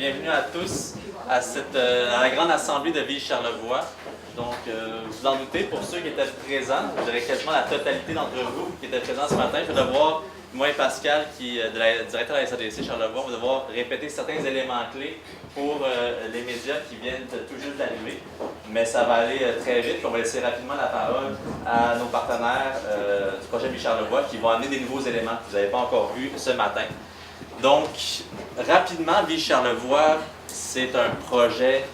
Bienvenue à tous à la grande assemblée de Ville-Charlevoix. Donc, vous en doutez, pour ceux qui étaient présents, je dirais quasiment la totalité d'entre vous qui étaient présents ce matin, je vais devoir, moi et Pascal, directeur de la SADC Charlevoix, on va devoir répéter certains éléments clés pour les médias qui viennent tout juste d'arriver. Mais ça va aller très vite, puis on va laisser rapidement la parole à nos partenaires du projet Ville-Charlevoix qui vont amener des nouveaux éléments que vous n'avez pas encore vus ce matin. Donc, rapidement, Ville-Charlevoix, c'est un projet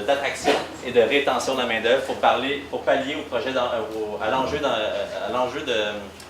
d'attraction et de rétention de la main-d'œuvre pour pallier au projet à l'enjeu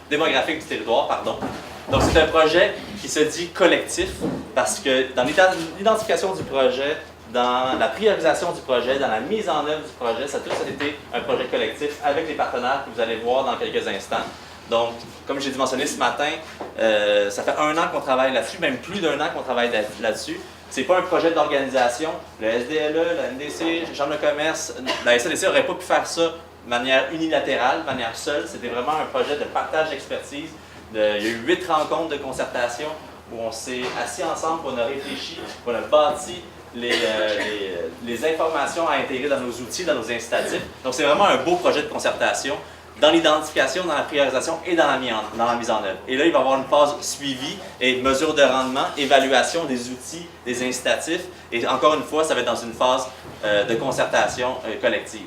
démographique du territoire. Donc, c'est un projet qui se dit collectif parce que dans l'identification du projet, dans la priorisation du projet, dans la mise en œuvre du projet, ça a tous été un projet collectif avec les partenaires que vous allez voir dans quelques instants. Donc, comme j'ai mentionné ce matin, ça fait 1 an qu'on travaille là-dessus, même plus d'1 an qu'on travaille là-dessus. C'est pas un projet d'organisation. Le SDLE, la NDC, la Chambre de commerce, la SADC n'aurait pas pu faire ça de manière unilatérale, de manière seule. C'était vraiment un projet de partage d'expertise. Il y a eu 8 rencontres de concertation où on s'est assis ensemble, on a réfléchi, on a bâti les informations à intégrer dans nos outils, dans nos incitatifs. Donc, c'est vraiment un beau projet de concertation dans l'identification, dans la priorisation et dans la mise en œuvre. Et là, il va y avoir une phase suivi et mesure de rendement, évaluation des outils, des incitatifs. Et encore une fois, ça va être dans une phase de concertation collective.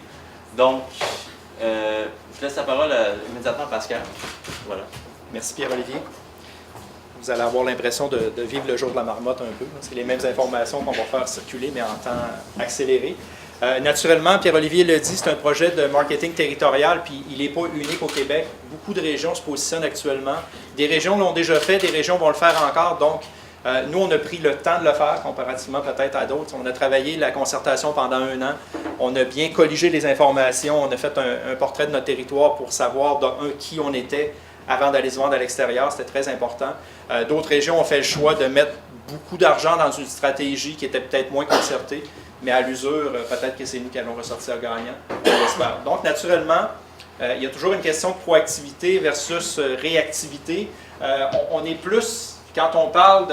Donc, je laisse la parole immédiatement à Pascal. Voilà. Merci Pierre-Olivier. Vous allez avoir l'impression de vivre le jour de la marmotte un peu. C'est les mêmes informations qu'on va faire circuler, mais en temps accéléré. Naturellement, Pierre-Olivier le dit, c'est un projet de marketing territorial, puis il n'est pas unique au Québec. Beaucoup de régions se positionnent actuellement. Des régions l'ont déjà fait, des régions vont le faire encore. Donc, nous, on a pris le temps de le faire, comparativement peut-être à d'autres. On a travaillé la concertation pendant 1 an. On a bien colligé les informations. On a fait un portrait de notre territoire pour savoir qui on était avant d'aller se vendre à l'extérieur. C'était très important. D'autres régions ont fait le choix de mettre beaucoup d'argent dans une stratégie qui était peut-être moins concertée. Mais à l'usure, peut-être que c'est nous qui allons ressortir gagnants, on l'espère. Donc, naturellement, il y a toujours une question de proactivité versus réactivité. On est plus, quand on parle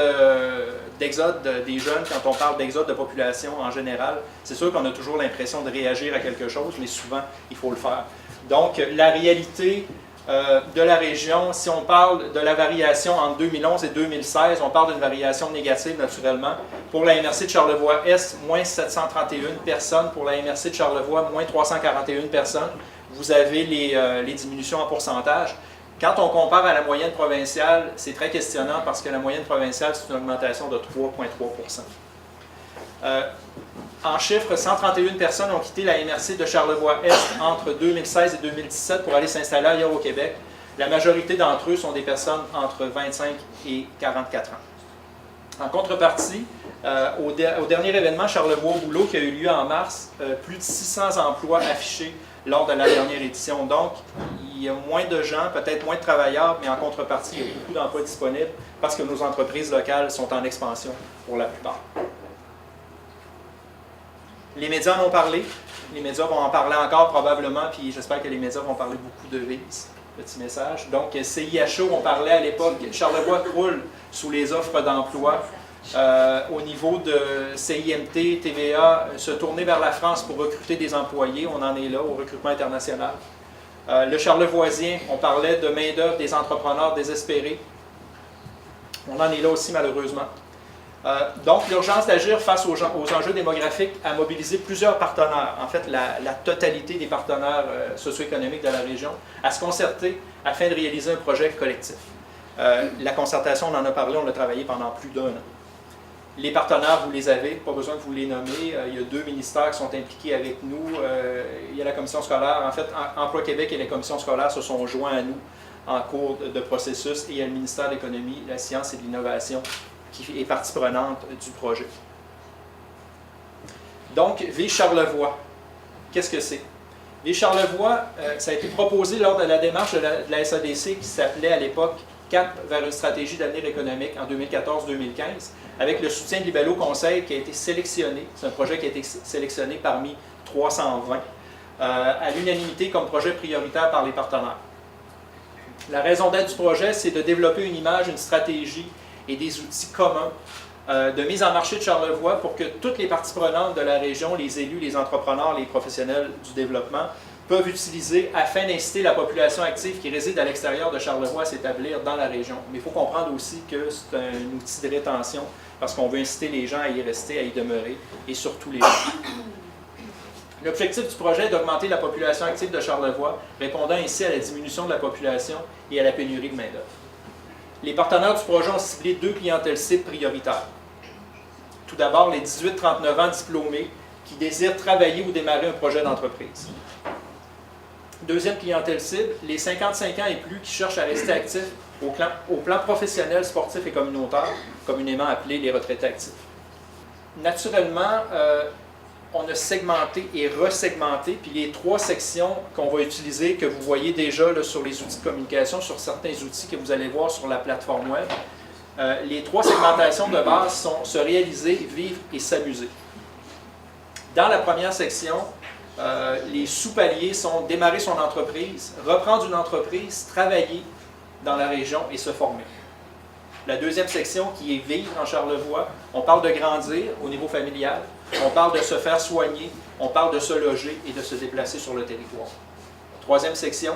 d'exode des jeunes, quand on parle d'exode de population en général, c'est sûr qu'on a toujours l'impression de réagir à quelque chose, mais souvent, il faut le faire. Donc, la réalité de la région, si on parle de la variation entre 2011 et 2016, on parle d'une variation négative naturellement. Pour la MRC de Charlevoix-Est, moins 731 personnes. Pour la MRC de Charlevoix, moins 341 personnes. Vous avez les diminutions en pourcentage. Quand on compare à la moyenne provinciale, c'est très questionnant parce que la moyenne provinciale, c'est une augmentation de 3,3 %. En chiffres, 131 personnes ont quitté la MRC de Charlevoix-Est entre 2016 et 2017 pour aller s'installer ailleurs au Québec. La majorité d'entre eux sont des personnes entre 25 et 44 ans. En contrepartie, au dernier événement Charlevoix-Boulot qui a eu lieu en mars, plus de 600 emplois affichés lors de la dernière édition. Donc, il y a moins de gens, peut-être moins de travailleurs, mais en contrepartie, il y a beaucoup d'emplois disponibles parce que nos entreprises locales sont en expansion pour la plupart. Les médias en ont parlé. Les médias vont en parler encore probablement, puis j'espère que les médias vont parler beaucoup de VIS. Petit message. Donc, CIHO, on parlait à l'époque, Charlevoix croule sous les offres d'emploi. Au niveau de CIMT, TVA, se tourner vers la France pour recruter des employés. On en est là au recrutement international. Le Charlevoisien, on parlait de main-d'œuvre des entrepreneurs désespérés. On en est là aussi malheureusement. Donc, l'urgence d'agir face aux enjeux démographiques a mobilisé plusieurs partenaires, en fait la totalité des partenaires socio-économiques de la région, à se concerter afin de réaliser un projet collectif. La concertation, on en a parlé, on l'a travaillé pendant plus d'1 an. Les partenaires, vous les avez, pas besoin de vous les nommer. Il y a 2 ministères qui sont impliqués avec nous. Il y a la commission scolaire. En fait, Emploi Québec et les commissions scolaires se sont joints à nous en cours de processus. Et il y a le ministère de l'Économie, de la Science et de l'Innovation qui est partie prenante du projet. Donc, Ville-Charlevoix, qu'est-ce que c'est? Ville-Charlevoix, ça a été proposé lors de la démarche de la SADC qui s'appelait à l'époque Cap vers une stratégie d'avenir économique en 2014-2015, avec le soutien de Libello Conseil qui a été sélectionné. C'est un projet qui a été sélectionné parmi 320, à l'unanimité comme projet prioritaire par les partenaires. La raison d'être du projet, c'est de développer une image, une stratégie et des outils communs de mise en marché de Charlevoix pour que toutes les parties prenantes de la région, les élus, les entrepreneurs, les professionnels du développement, peuvent utiliser afin d'inciter la population active qui réside à l'extérieur de Charlevoix à s'établir dans la région. Mais il faut comprendre aussi que c'est un outil de rétention parce qu'on veut inciter les gens à y rester, à y demeurer, et surtout les gens. L'objectif du projet est d'augmenter la population active de Charlevoix, répondant ainsi à la diminution de la population et à la pénurie de main-d'œuvre. Les partenaires du projet ont ciblé 2 clientèles cibles prioritaires. Tout d'abord, les 18-39 ans diplômés qui désirent travailler ou démarrer un projet d'entreprise. Deuxième clientèle cible, les 55 ans et plus qui cherchent à rester actifs au plan professionnel, sportif et communautaire, communément appelés les retraités actifs. Naturellement, on a segmenté et resegmenté, puis les 3 sections qu'on va utiliser, que vous voyez déjà là, sur les outils de communication, sur certains outils que vous allez voir sur la plateforme web, les 3 segmentations de base sont se réaliser, vivre et s'amuser. Dans la première section, les sous-paliers sont démarrer son entreprise, reprendre une entreprise, travailler dans la région et se former. La deuxième section qui est vivre en Charlevoix, on parle de grandir au niveau familial, on parle de se faire soigner, on parle de se loger et de se déplacer sur le territoire. Troisième section,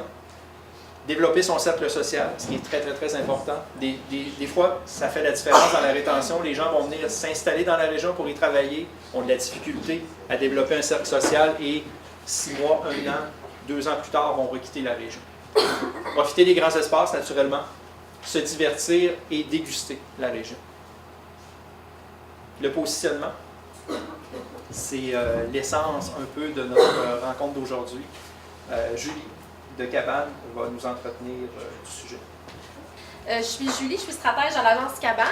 développer son cercle social, ce qui est très, très, très important. Des fois, ça fait la différence dans la rétention. Les gens vont venir s'installer dans la région pour y travailler, ont de la difficulté à développer un cercle social et 6 mois, 1 an, 2 ans plus tard, vont requitter la région. Profiter des grands espaces, naturellement, se divertir et déguster la région. Le positionnement, c'est l'essence un peu de notre rencontre d'aujourd'hui. Julie de Cabane va nous entretenir du sujet. Je suis Julie, je suis stratège à l'agence Cabane.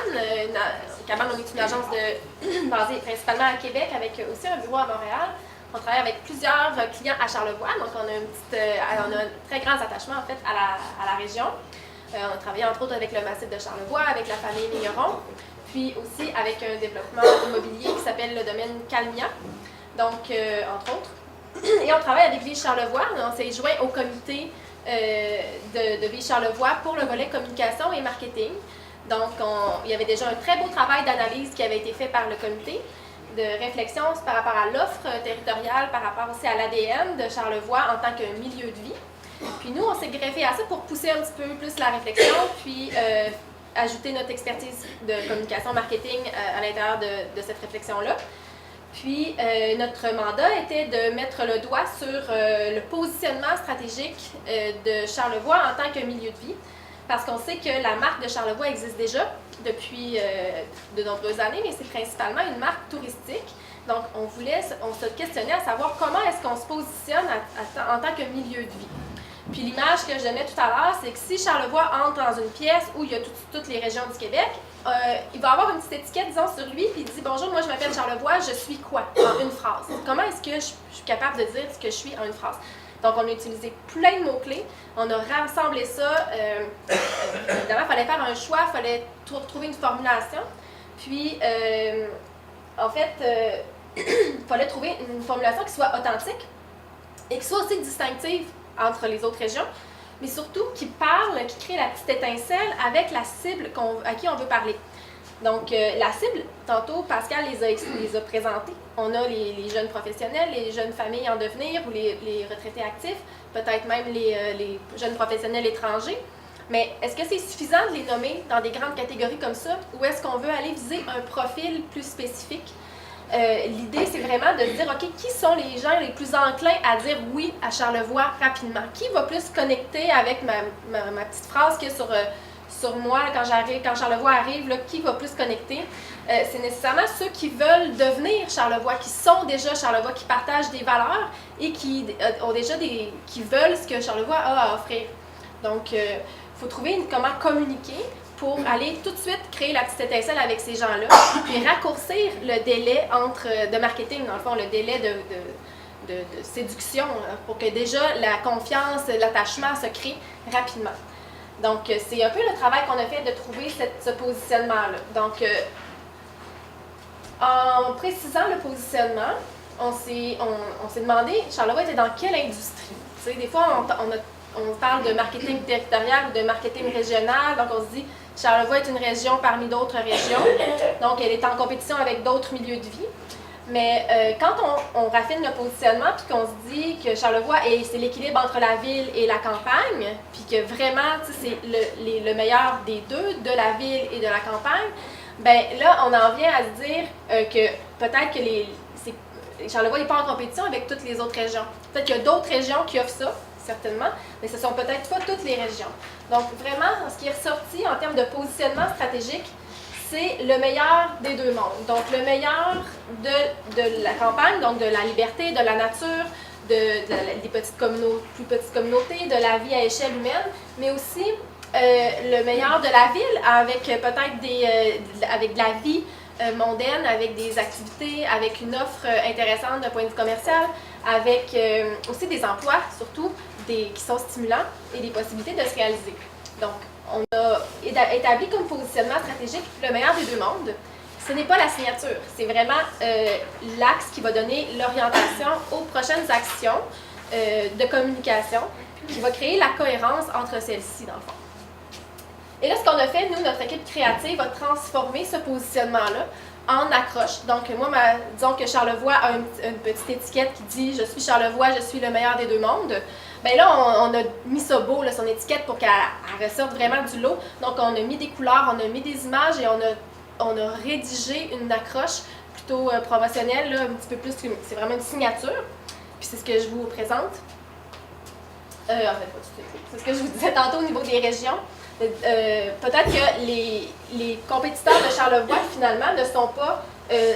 Cabane, on est une agence basée principalement à Québec avec aussi un bureau à Montréal. On travaille avec plusieurs clients à Charlevoix, donc on a un très grand attachement en fait à la région. On a travaillé entre autres avec le massif de Charlevoix, avec la famille Migneron, puis aussi avec un développement immobilier qui s'appelle le domaine Calmia, donc entre autres. Et on travaille avec Ville Charlevoix, on s'est joint au comité de Ville Charlevoix pour le volet communication et marketing. Donc il y avait déjà un très beau travail d'analyse qui avait été fait par le comité, de réflexion par rapport à l'offre territoriale, par rapport aussi à l'ADN de Charlevoix en tant que milieu de vie. Puis nous, on s'est greffé à ça pour pousser un petit peu plus la réflexion, puis ajouter notre expertise de communication marketing à l'intérieur de cette réflexion-là. Puis notre mandat était de mettre le doigt sur le positionnement stratégique de Charlevoix en tant que milieu de vie, parce qu'on sait que la marque de Charlevoix existe déjà depuis de nombreuses années, mais c'est principalement une marque touristique. Donc on se questionnait à savoir comment est-ce qu'on se positionne en tant que milieu de vie. Puis l'image que je donnais tout à l'heure, c'est que si Charlevoix entre dans une pièce où il y a toutes les régions du Québec, il va avoir une petite étiquette, disons, sur lui, puis il dit « Bonjour, moi je m'appelle Charlevoix, je suis quoi? » en une phrase. Comment est-ce que je suis capable de dire ce que je suis en une phrase? Donc on a utilisé plein de mots-clés, on a rassemblé ça, évidemment, il fallait faire un choix, il fallait trouver une formulation, puis en fait, il fallait trouver une formulation qui soit authentique et qui soit aussi distinctive entre les autres régions, mais surtout qui parle, qui crée la petite étincelle avec la cible à qui on veut parler. Donc, la cible, tantôt, Pascal les a présentés. On a les jeunes professionnels, les jeunes familles en devenir ou les retraités actifs, peut-être même les jeunes professionnels étrangers. Mais est-ce que c'est suffisant de les nommer dans des grandes catégories comme ça, ou est-ce qu'on veut aller viser un profil plus spécifique? L'idée, c'est vraiment de dire, OK, qui sont les gens les plus enclins à dire oui à Charlevoix rapidement? Qui va plus connecter avec ma petite phrase qu'il y a sur moi quand Charlevoix arrive, là, qui va plus connecter? C'est nécessairement ceux qui veulent devenir Charlevoix, qui sont déjà Charlevoix, qui partagent des valeurs et qui ont déjà qui veulent ce que Charlevoix a à offrir. Donc, il faut trouver comment communiquer pour aller tout de suite créer la petite étincelle avec ces gens-là, puis raccourcir le délai de marketing, dans le fond, le délai de séduction, pour que déjà la confiance, l'attachement se crée rapidement. Donc, c'est un peu le travail qu'on a fait de trouver ce positionnement-là. Donc, en précisant le positionnement, on s'est demandé, Charlevoix était dans quelle industrie? Tu sais, des fois, on parle de marketing territorial ou de marketing régional, donc on se dit, Charlevoix est une région parmi d'autres régions, donc elle est en compétition avec d'autres milieux de vie. Mais quand on raffine le positionnement, puis qu'on se dit que Charlevoix, c'est l'équilibre entre la ville et la campagne, puis que vraiment, c'est le meilleur des deux, de la ville et de la campagne, ben là, on en vient à se dire que peut-être que Charlevoix n'est pas en compétition avec toutes les autres régions. Peut-être qu'il y a d'autres régions qui offrent ça, certainement, mais ce ne sont peut-être pas toutes les régions. Donc vraiment, ce qui est ressorti en termes de positionnement stratégique, c'est le meilleur des deux mondes. Donc le meilleur de la campagne, donc de la liberté, de la nature, des plus petites communautés, de la vie à échelle humaine, mais aussi le meilleur de la ville avec peut-être avec de la vie mondaine, avec des activités, avec une offre intéressante d'un point de vue commercial, avec aussi des emplois surtout qui sont stimulants et des possibilités de se réaliser. Donc, on a établi comme positionnement stratégique le meilleur des deux mondes. Ce n'est pas la signature, c'est vraiment l'axe qui va donner l'orientation aux prochaines actions de communication qui va créer la cohérence entre celles-ci, dans le fond. Et là, ce qu'on a fait, nous, notre équipe créative a transformé ce positionnement-là en accroche. Donc, moi, disons que Charlevoix a une petite étiquette qui dit « Je suis Charlevoix, je suis le meilleur des deux mondes ». Bien là, on a mis ça beau, là, son étiquette, pour qu'elle ressorte vraiment du lot. Donc, on a mis des couleurs, on a mis des images et on a rédigé une accroche plutôt promotionnelle, là, un petit peu plus, c'est vraiment une signature. Puis c'est ce que je vous présente. En fait, pas tout de suite. C'est ce que je vous disais tantôt au niveau des régions. Peut-être que les compétiteurs de Charlevoix, finalement, ne sont pas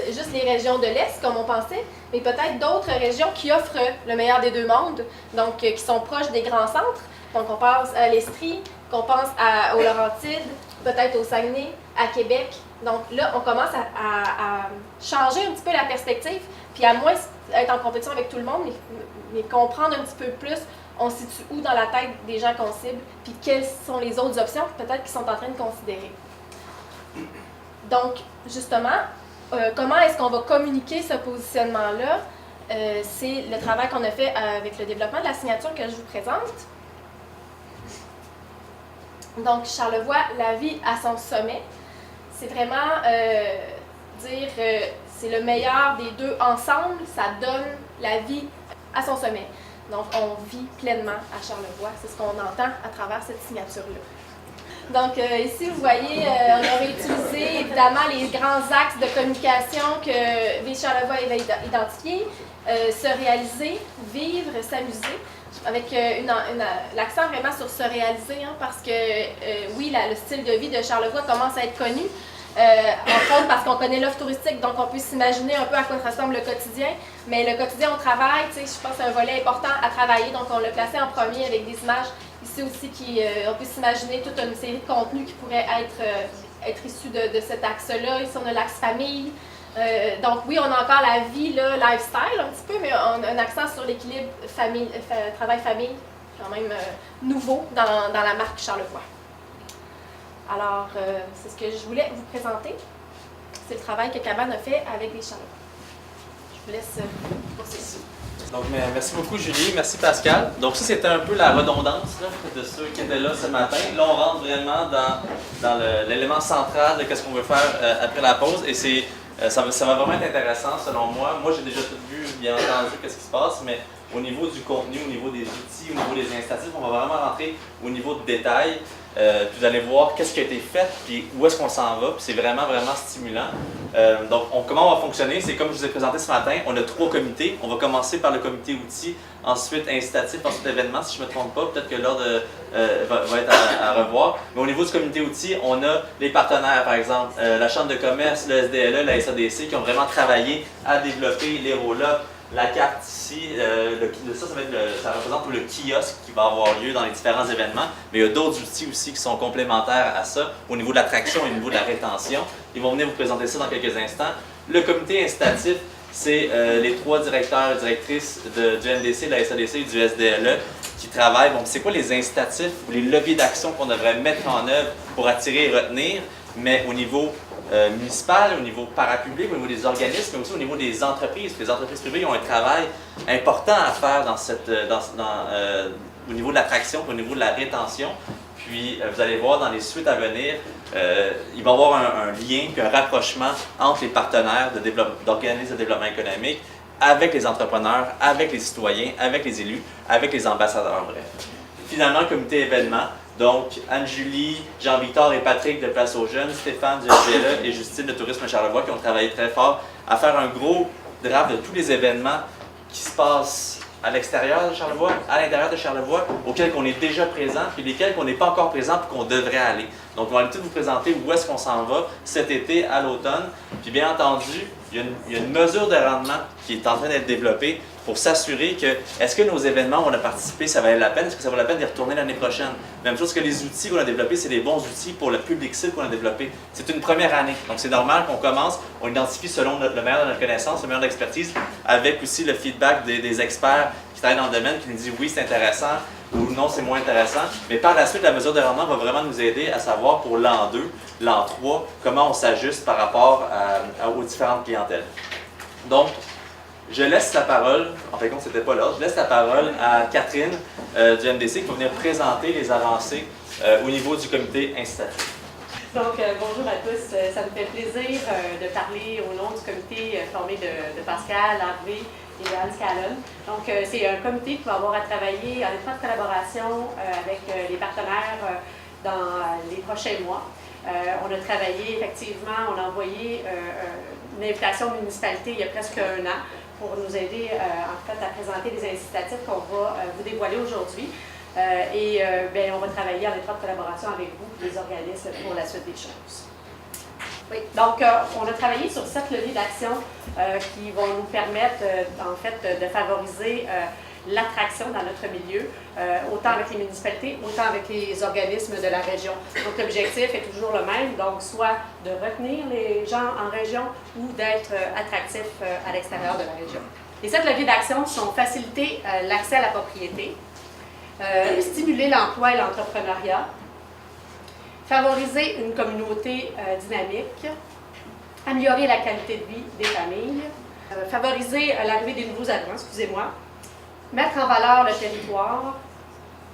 juste les régions de l'Est, comme on pensait, mais peut-être d'autres régions qui offrent le meilleur des deux mondes, donc qui sont proches des grands centres. Donc, on pense à l'Estrie, qu'on pense aux Laurentides, peut-être au Saguenay, à Québec. Donc là, on commence à changer un petit peu la perspective, puis à moins être en compétition avec tout le monde, mais comprendre un petit peu plus on se situe où dans la tête des gens qu'on cible, puis quelles sont les autres options peut-être qu'ils sont en train de considérer. Donc, justement, comment est-ce qu'on va communiquer ce positionnement-là? C'est le travail qu'on a fait avec le développement de la signature que je vous présente. Donc, Charlevoix, la vie à son sommet, c'est vraiment dire c'est le meilleur des deux ensemble, ça donne la vie à son sommet. Donc, on vit pleinement à Charlevoix. C'est ce qu'on entend à travers cette signature-là. Donc, ici, vous voyez, on aurait utilisé évidemment les grands axes de communication que Ville Charlevoix avait identifiés. Se réaliser, vivre, s'amuser, avec l'accent vraiment sur se réaliser, hein, parce que, oui, le style de vie de Charlevoix commence à être connu. Entre autres parce qu'on connaît l'offre touristique, donc on peut s'imaginer un peu à quoi ressemble le quotidien. Mais le quotidien au travail, je pense que c'est un volet important à travailler, donc on l'a placé en premier avec des images ici aussi on peut s'imaginer toute une série de contenus qui pourraient être issus de cet axe-là. Ici, on a l'axe famille. Donc oui, on a encore la vie, là, lifestyle un petit peu, mais on a un accent sur l'équilibre travail-famille, quand même nouveau dans la marque Charlevoix. Alors, c'est ce que je voulais vous présenter. C'est le travail que Cabane a fait avec les Charlevoix. Je vous laisse poursuivre. Donc, merci beaucoup, Julie. Merci, Pascal. Donc, ça, c'était un peu la redondance là, de ceux qui étaient là ce matin. Là, on rentre vraiment dans l'élément central de ce qu'on veut faire après la pause. Et ça va vraiment être intéressant, selon moi. Moi, j'ai déjà tout vu, bien entendu, qu'est-ce qui se passe, mais au niveau du contenu, au niveau des outils, au niveau des incitatifs, on va vraiment rentrer au niveau de détail. Puis vous allez voir qu'est-ce qui a été fait, puis où est-ce qu'on s'en va, puis c'est vraiment, vraiment stimulant. Donc, comment on va fonctionner? C'est comme je vous ai présenté ce matin, on a 3 comités. On va commencer par le comité outils, ensuite incitatif, ensuite événement, si je ne me trompe pas. Peut-être que l'ordre va être à revoir. Mais au niveau du comité outils, on a les partenaires, par exemple, la Chambre de commerce, le SDLE, la SADC, qui ont vraiment travaillé à développer les roll-ups. La carte ici, ça représente le kiosque qui va avoir lieu dans les différents événements, mais il y a d'autres outils aussi qui sont complémentaires à ça au niveau de l'attraction et au niveau de la rétention. Ils vont venir vous présenter ça dans quelques instants. Le comité incitatif, c'est les 3 directeurs et directrices du NDC, de la SADC et du SDLE qui travaillent. Donc, c'est quoi les incitatifs ou les leviers d'action qu'on devrait mettre en œuvre pour attirer et retenir, mais au niveau municipal, au niveau parapublic, au niveau des organismes, mais aussi au niveau des entreprises. Les entreprises privées ont un travail important à faire au niveau de l'attraction, au niveau de la rétention. Puis, vous allez voir dans les suites à venir, il va y avoir un lien, puis un rapprochement entre les partenaires d'organismes de développement économique avec les entrepreneurs, avec les citoyens, avec les élus, avec les ambassadeurs, bref. Finalement, le comité événement, donc Anne-Julie, Jean-Victor et Patrick de Place aux Jeunes, Stéphane du SGLE et Justine de Tourisme Charlevoix qui ont travaillé très fort à faire un gros draft de tous les événements qui se passent à l'extérieur de Charlevoix, à l'intérieur de Charlevoix, auxquels on est déjà présent, puis lesquels on n'est pas encore présent et qu'on devrait aller. Donc, on va tout vous présenter où est-ce qu'on s'en va cet été, à l'automne. Puis, bien entendu, il y a une mesure de rendement qui est en train d'être développée pour s'assurer que, est-ce que nos événements où on a participé, ça valait la peine? Est-ce que ça vaut la peine d'y retourner l'année prochaine? Même chose que les outils qu'on a développés, c'est des bons outils pour le public cible qu'on a développé. C'est une première année. Donc, c'est normal qu'on commence, on identifie selon le meilleur de notre connaissance, le meilleur de l'expertise, avec aussi le feedback des experts qui travaillent dans le domaine, qui nous disent oui, c'est intéressant, ou non, c'est moins intéressant. Mais par la suite, la mesure de rendement va vraiment nous aider à savoir pour l'an 2, l'an 3, comment on s'ajuste par rapport aux différentes clientèles. Donc, je laisse la parole, en fait, c'était pas là, je laisse la parole à Catherine du MDC qui va venir présenter les avancées au niveau du comité incitatif. Donc, bonjour à tous. Ça me fait plaisir de parler au nom du comité formé de Pascal, Harvey et de Hans Callen. Donc, c'est un comité qui va avoir à travailler en étroite collaboration avec les partenaires dans les prochains mois. On a travaillé, effectivement, on a envoyé une invitation aux municipalités il y a presque un an pour nous aider en fait à présenter des incitatifs qu'on va vous dévoiler aujourd'hui. On va travailler en étroite collaboration avec vous, les organismes, pour la suite des choses. Oui. Donc, on a travaillé sur 7 leviers d'action qui vont nous permettre, en fait, de favoriser l'attraction dans notre milieu, autant avec les municipalités, autant avec les organismes de la région. Donc, l'objectif est toujours le même, donc soit de retenir les gens en région ou d'être attractif à l'extérieur de la région. Les 7 leviers d'action sont faciliter l'accès à la propriété, stimuler l'emploi et l'entrepreneuriat, favoriser une communauté dynamique, améliorer la qualité de vie des familles, favoriser l'arrivée des nouveaux arrivants, mettre en valeur le territoire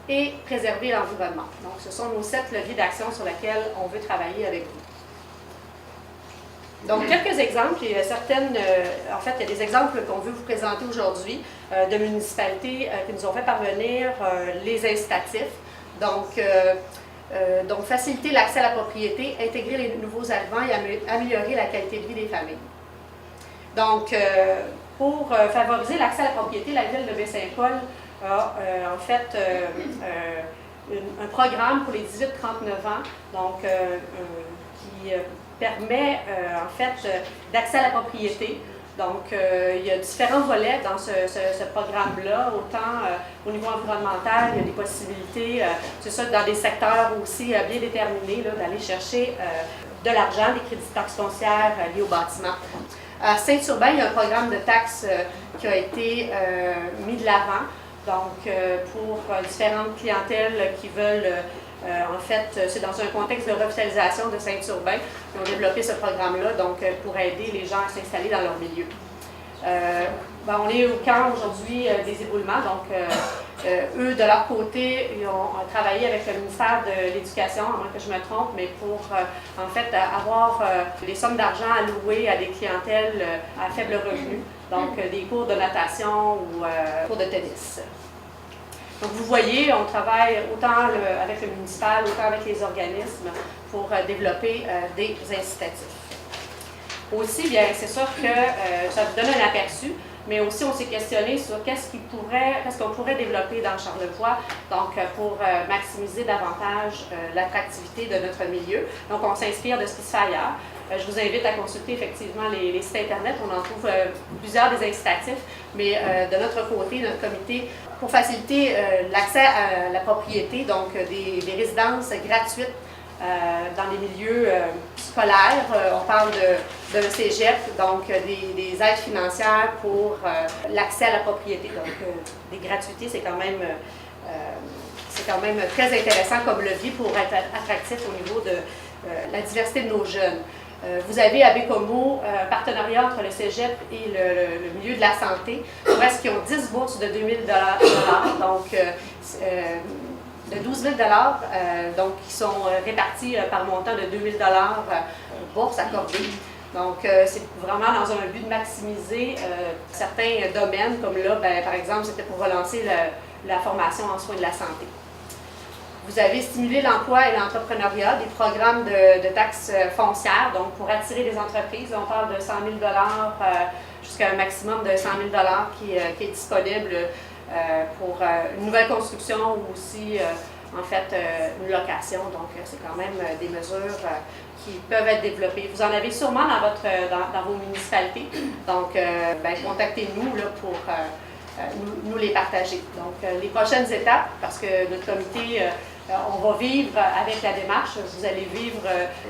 et préserver l'environnement. Donc, ce sont nos 7 leviers d'action sur lesquels on veut travailler avec vous. Donc, quelques exemples. Il y a il y a des exemples qu'on veut vous présenter aujourd'hui de municipalités qui nous ont fait parvenir les incitatifs. Donc, faciliter l'accès à la propriété, intégrer les nouveaux arrivants et améliorer la qualité de vie des familles. Donc, pour favoriser l'accès à la propriété, la ville de Baie-Saint-Paul a en fait un programme pour les 18-39 ans, donc qui permet en fait d'accès à la propriété. Donc, il y a différents volets dans ce programme-là, autant au niveau environnemental, il y a des possibilités, c'est ça, dans des secteurs aussi bien déterminés, d'aller chercher de l'argent, des crédits de taxes foncières liés au bâtiment. À Saint-Urbain, il y a un programme de taxes qui a été mis de l'avant, donc pour différentes clientèles qui veulent, en fait, c'est dans un contexte de revitalisation de Saint-Urbain qu'ils ont développé ce programme-là, donc pour aider les gens à s'installer dans leur milieu. On est au camp aujourd'hui des éboulements, donc eux, de leur côté, ils ont travaillé avec le ministère de l'Éducation, à moins que je me trompe, mais pour en fait avoir des sommes d'argent allouées à des clientèles à faible revenu, donc des cours de natation ou cours de tennis. Donc vous voyez, on travaille autant avec le municipal, autant avec les organismes pour développer des incitatifs. Aussi, bien, c'est sûr que ça vous donne un aperçu, mais aussi on s'est questionné sur qu'est-ce qu'on pourrait développer dans Charlevoix, donc pour maximiser davantage l'attractivité de notre milieu. Donc on s'inspire de ce qui se fait ailleurs. Je vous invite à consulter effectivement les sites Internet, on en trouve plusieurs des incitatifs, mais de notre côté, notre comité, pour faciliter l'accès à la propriété, donc des résidences gratuites dans les milieux scolaires. On parle d'un cégep, donc des aides financières pour l'accès à la propriété. Donc des gratuités, c'est quand même très intéressant comme levier pour être attractif au niveau de la diversité de nos jeunes. Vous avez à Bécomo un partenariat entre le cégep et le milieu de la santé, où est-ce qu'ils ont 10 bourses de 2 000 $. Donc, de 12 000 donc qui sont répartis par montant de 2 000 bourse accordée. Donc, c'est vraiment dans un but de maximiser certains domaines, comme là, par exemple, c'était pour relancer la formation en soins de la santé. Vous avez stimulé l'emploi et l'entrepreneuriat, des programmes de taxes foncières, donc pour attirer les entreprises. On parle de 100 000 jusqu'à un maximum de 100 000 qui est disponible pour une nouvelle construction ou aussi, en fait, une location. Donc, c'est quand même des mesures qui peuvent être développées. Vous en avez sûrement dans vos municipalités. Donc, contactez-nous là, pour nous les partager. Donc, les prochaines étapes, parce que notre comité, on va vivre avec la démarche, vous allez vivre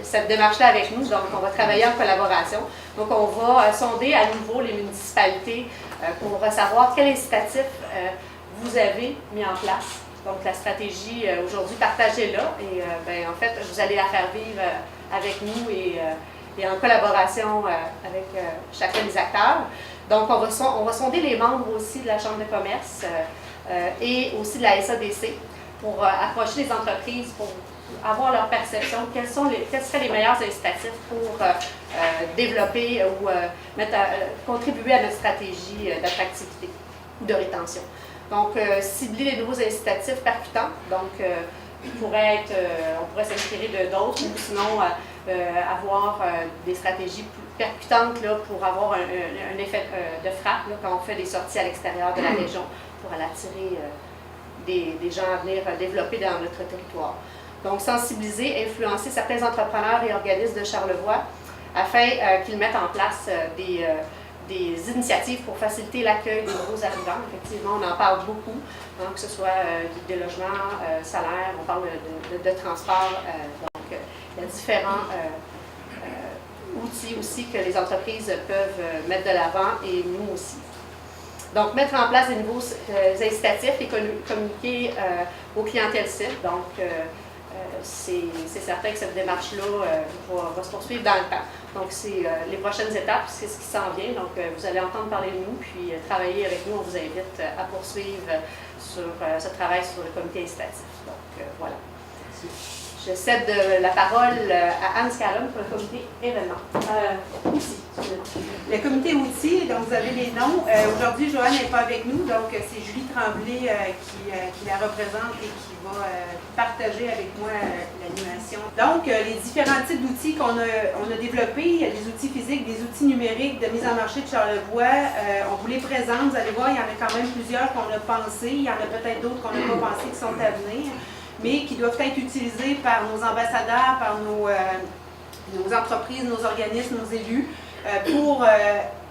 cette démarche-là avec nous, donc on va travailler en collaboration. Donc, on va sonder à nouveau les municipalités pour savoir quel incitatif vous avez mis en place. Donc, la stratégie aujourd'hui, partagez-la et en fait, vous allez la faire vivre avec nous et en collaboration avec chacun des acteurs. Donc, on va sonder les membres aussi de la Chambre de commerce et aussi de la SADC pour approcher les entreprises, pour avoir leur perception, quels seraient les meilleurs incitatifs pour développer ou contribuer à notre stratégie d'attractivité ou de rétention. Donc, cibler les nouveaux incitatifs percutants. Donc, on pourrait s'inspirer d'autres ou sinon avoir des stratégies plus percutantes là, pour avoir un effet de frappe là, quand on fait des sorties à l'extérieur de la région pour aller attirer des gens à venir développer dans notre territoire. Donc, sensibiliser, influencer certains entrepreneurs et organismes de Charlevoix afin qu'ils mettent en place des initiatives pour faciliter l'accueil des nouveaux arrivants. Effectivement, on en parle beaucoup, hein, que ce soit des logements, salaires, on parle de transport. Donc, il y a différents outils aussi que les entreprises peuvent mettre de l'avant et nous aussi. Donc, mettre en place des nouveaux incitatifs et communiquer aux clientèles cibles. Donc, c'est certain que cette démarche-là va se poursuivre dans le temps. Donc, c'est les prochaines étapes, c'est ce qui s'en vient. Donc, vous allez entendre parler de nous, puis travailler avec nous. On vous invite à poursuivre sur ce travail sur le comité incitatif. Donc, voilà. Merci. Je cède la parole à Anne Scalum pour le comité événement. Outils. Le comité outils, donc vous avez les noms. Aujourd'hui, Joanne n'est pas avec nous, donc c'est Julie Tremblay qui la représente et qui va partager avec moi l'animation. Donc, les différents types d'outils qu'on a développés, il y a des outils physiques, des outils numériques de mise en marché de Charlevoix. On vous les présente, vous allez voir, il y en a quand même plusieurs qu'on a pensé, il y en a peut-être d'autres qu'on n'a pas pensé qui sont à venir, mais qui doivent être utilisés par nos ambassadeurs, par nos entreprises, nos organismes, nos élus, pour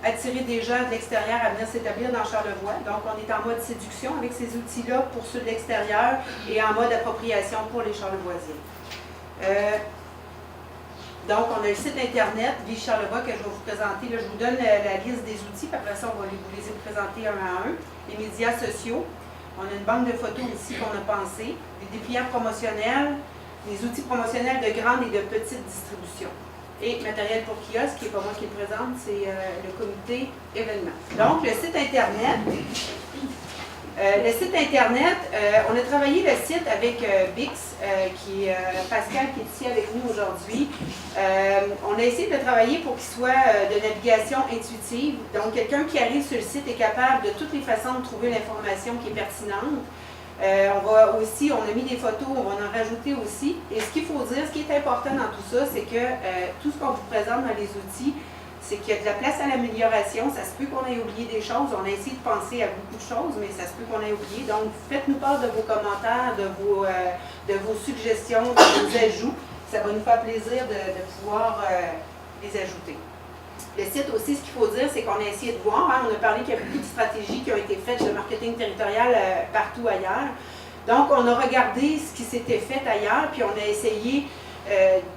attirer des gens de l'extérieur à venir s'établir dans Charlevoix. Donc, on est en mode séduction avec ces outils-là pour ceux de l'extérieur et en mode appropriation pour les Charlevoisiens. Donc, on a le site Internet, Vie Charlevoix, que je vais vous présenter. Là, je vous donne la liste des outils, puis après ça, on va vous les présenter un à un. Les médias sociaux. On a une banque de photos ici qu'on a pensé, des dépliants promotionnels, des outils promotionnels de grande et de petite distribution. Et matériel pour kiosque, qui n'est pas moi qui le présente, c'est le comité événement. Donc, le site Internet. On a travaillé le site avec Bix, qui est Pascal, qui est ici avec nous aujourd'hui. On a essayé de travailler pour qu'il soit de navigation intuitive. Donc, quelqu'un qui arrive sur le site est capable de toutes les façons de trouver l'information qui est pertinente. On a mis des photos, on va en rajouter aussi. Et ce qu'il faut dire, ce qui est important dans tout ça, c'est que tout ce qu'on vous présente dans les outils, c'est qu'il y a de la place à l'amélioration. Ça se peut qu'on ait oublié des choses. On a essayé de penser à beaucoup de choses, mais ça se peut qu'on ait oublié. Donc, faites-nous part de vos commentaires, de vos suggestions, de vos ajouts. Ça va nous faire plaisir de pouvoir les ajouter. Le site aussi, ce qu'il faut dire, c'est qu'on a essayé de voir, hein, on a parlé qu'il y a beaucoup de stratégies qui ont été faites de marketing territorial partout ailleurs. Donc, on a regardé ce qui s'était fait ailleurs, puis on a essayé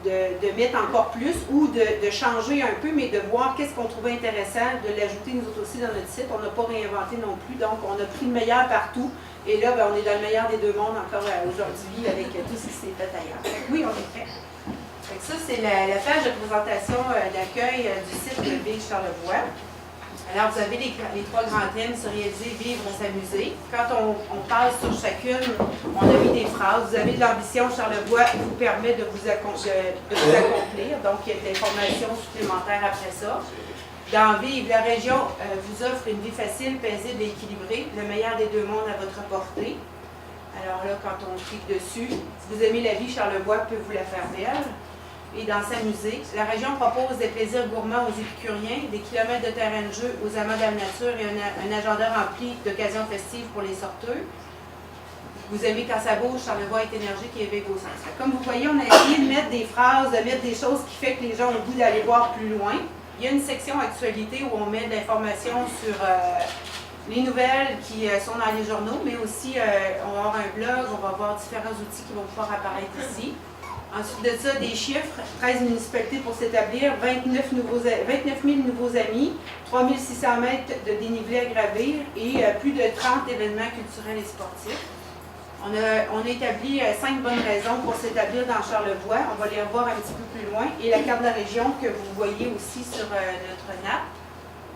de mettre encore plus ou de changer un peu, mais de voir qu'est-ce qu'on trouvait intéressant, de l'ajouter nous autres aussi dans notre site. On n'a pas réinventé non plus, donc on a pris le meilleur partout. Et là, on est dans le meilleur des deux mondes encore aujourd'hui avec tout ce qui s'est fait ailleurs. Oui, on est prêt. Ça, c'est la page de présentation d'accueil du site de Ville Charlevoix. Alors, vous avez les 3 grands thèmes, se réaliser, vivre, s'amuser. Quand on passe sur chacune, on a mis des phrases. Vous avez de l'ambition, Charlevoix vous permet de vous accomplir. Donc, il y a de l'information supplémentaire après ça. Dans Vivre, la région vous offre une vie facile, paisible et équilibrée, le meilleur des deux mondes à votre portée. Alors là, quand on clique dessus, si vous aimez la vie, Charlevoix peut vous la faire belle. Et dans S'amuser, la région propose des plaisirs gourmands aux épicuriens, des kilomètres de terrain de jeu aux amants de la nature et un agenda rempli d'occasions festives pour les sorteux. Vous aimez quand ça bouge, Charlevoix est énergique et éveille vos sens. Comme vous voyez, on a essayé de mettre des phrases, de mettre des choses qui fait que les gens ont le goût d'aller voir plus loin. Il y a une section actualité où on met de l'information sur les nouvelles qui sont dans les journaux, mais aussi on va avoir un blog, on va avoir différents outils qui vont pouvoir apparaître ici. Ensuite de ça, des chiffres, 13 municipalités pour s'établir, 29 000 nouveaux amis, 3 600 mètres de dénivelé à gravir et plus de 30 événements culturels et sportifs. On a établi 5 bonnes raisons pour s'établir dans Charlevoix. On va les revoir un petit peu plus loin. Et la carte de la région que vous voyez aussi sur notre nappe.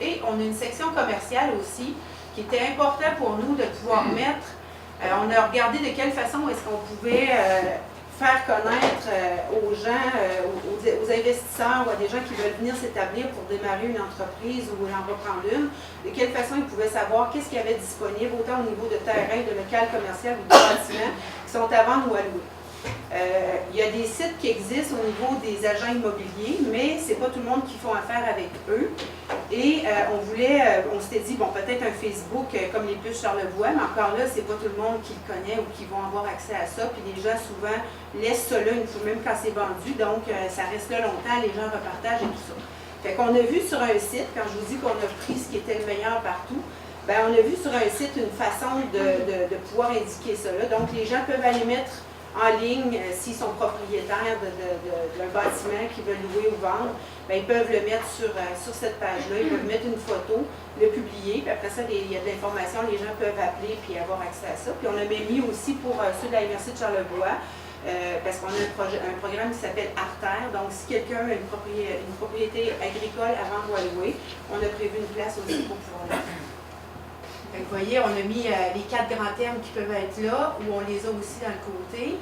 Et on a une section commerciale aussi qui était important pour nous de pouvoir mettre. On a regardé de quelle façon est-ce qu'on pouvait faire connaître aux gens, aux investisseurs ou à des gens qui veulent venir s'établir pour démarrer une entreprise ou en reprendre une, de quelle façon ils pouvaient savoir qu'est-ce qu'il y avait disponible, autant au niveau de terrain, de local commercial ou de bâtiments qui sont à vendre ou à louer. Il y a des sites qui existent au niveau des agents immobiliers, mais ce n'est pas tout le monde qui font affaire avec eux. Et on s'était dit, bon, peut-être un Facebook comme les puces Charlevoix, mais encore là, c'est pas tout le monde qui le connaît ou qui vont avoir accès à ça. Puis les gens souvent laissent ça là, même quand c'est vendu, donc ça reste là longtemps, les gens repartagent et tout ça. Fait qu'on a vu sur un site, quand je vous dis qu'on a pris ce qui était le meilleur partout, ben on a vu sur un site une façon de pouvoir indiquer ça là. Donc les gens peuvent aller mettre en ligne, s'ils sont propriétaires d'un bâtiment qu'ils veulent louer ou vendre, bien, ils peuvent le mettre sur cette page-là, ils peuvent mettre une photo, le publier, puis après ça, il y a de l'information, les gens peuvent appeler puis avoir accès à ça. Puis on a même mis aussi pour ceux de la Université de Charlevoix, parce qu'on a un programme qui s'appelle Artère, donc si quelqu'un a une propriété agricole à vendre ou à louer, on a prévu une place aussi pour pouvoir le faire. Vous voyez, on a mis les 4 grands thèmes qui peuvent être là, où on les a aussi dans le côté.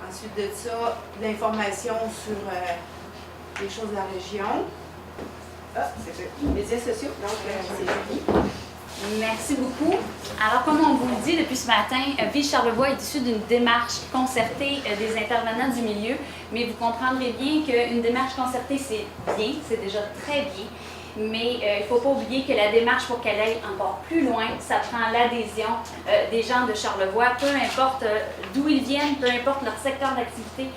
Ensuite de ça, de l'information sur les choses de la région. Ah, c'est fait. Les médias sociaux, donc c'est joli. Merci beaucoup. Alors, comme on vous le dit depuis ce matin, Vive Charlevoix est issue d'une démarche concertée des intervenants du milieu, mais vous comprendrez bien qu'une démarche concertée, c'est bien, c'est déjà très bien. Mais il ne faut pas oublier que la démarche, pour qu'elle aille encore plus loin, ça prend l'adhésion des gens de Charlevoix, peu importe d'où ils viennent, peu importe leur secteur d'activité,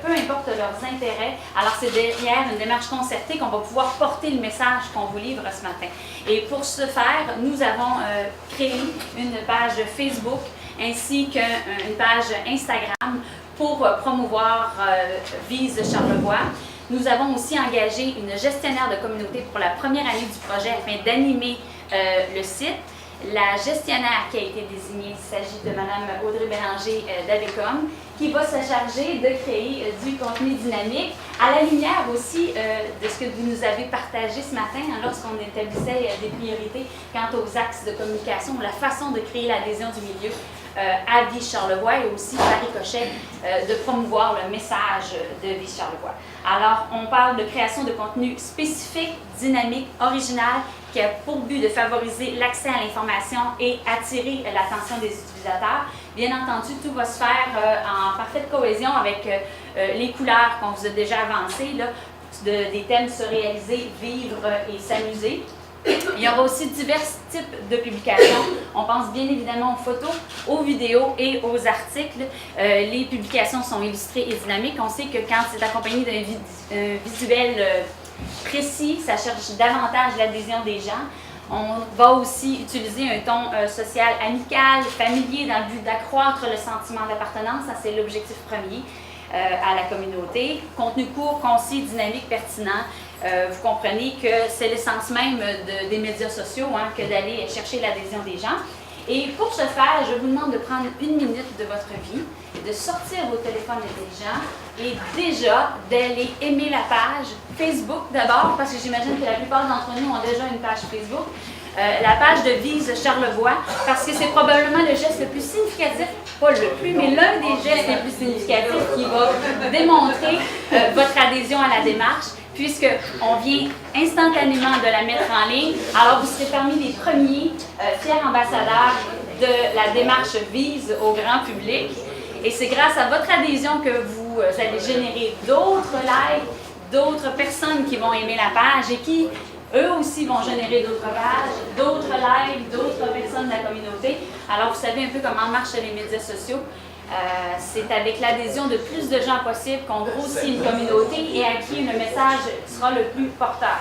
peu importe leurs intérêts. Alors c'est derrière une démarche concertée qu'on va pouvoir porter le message qu'on vous livre ce matin. Et pour ce faire, nous avons créé une page Facebook ainsi qu'une page Instagram pour promouvoir Vise Charlevoix. Nous avons aussi engagé une gestionnaire de communauté pour la première année du projet afin d'animer le site. La gestionnaire qui a été désignée, il s'agit de Mme Audrey Bélanger d'Avecom, qui va se charger de créer du contenu dynamique, à la lumière aussi de ce que vous nous avez partagé ce matin lorsqu'on établissait des priorités quant aux axes de communication, la façon de créer l'adhésion du milieu à Vie Charlevoix et aussi par ricochet de promouvoir le message de Vie Charlevoix. Alors, on parle de création de contenu spécifique, dynamique, original, qui a pour but de favoriser l'accès à l'information et attirer l'attention des utilisateurs. Bien entendu, tout va se faire en parfaite cohésion avec les couleurs qu'on vous a déjà avancées, là, des thèmes se réaliser, vivre et s'amuser. Il y aura aussi divers types de publications. On pense bien évidemment aux photos, aux vidéos et aux articles. Les publications sont illustrées et dynamiques. On sait que quand c'est accompagné d'un visuel précis, ça cherche davantage l'adhésion des gens. On va aussi utiliser un ton social amical, familier, dans le but d'accroître le sentiment d'appartenance. Ça, c'est l'objectif premier à la communauté. Contenu court, concis, dynamique, pertinent. Vous comprenez que c'est l'essence même des médias sociaux, hein, que d'aller chercher l'adhésion des gens. Et pour ce faire, je vous demande de prendre 1 minute de votre vie, de sortir vos téléphones intelligents et déjà d'aller aimer la page Facebook d'abord, parce que j'imagine que la plupart d'entre nous ont déjà une page Facebook. La page de Vise Charlevoix, parce que c'est probablement le geste le plus significatif, pas le plus, mais l'un des gestes les plus significatifs qui va démontrer votre adhésion à la démarche, puisqu'on vient instantanément de la mettre en ligne. Alors, vous serez parmi les premiers fiers ambassadeurs de la démarche Vise au grand public. Et c'est grâce à votre adhésion que vous allez générer d'autres likes, d'autres personnes qui vont aimer la page et qui eux aussi vont générer d'autres pages, d'autres likes, d'autres personnes de la communauté. Alors, vous savez un peu comment marchent les médias sociaux. C'est avec l'adhésion de plus de gens possible qu'on grossit une communauté et à qui le message sera le plus porteur.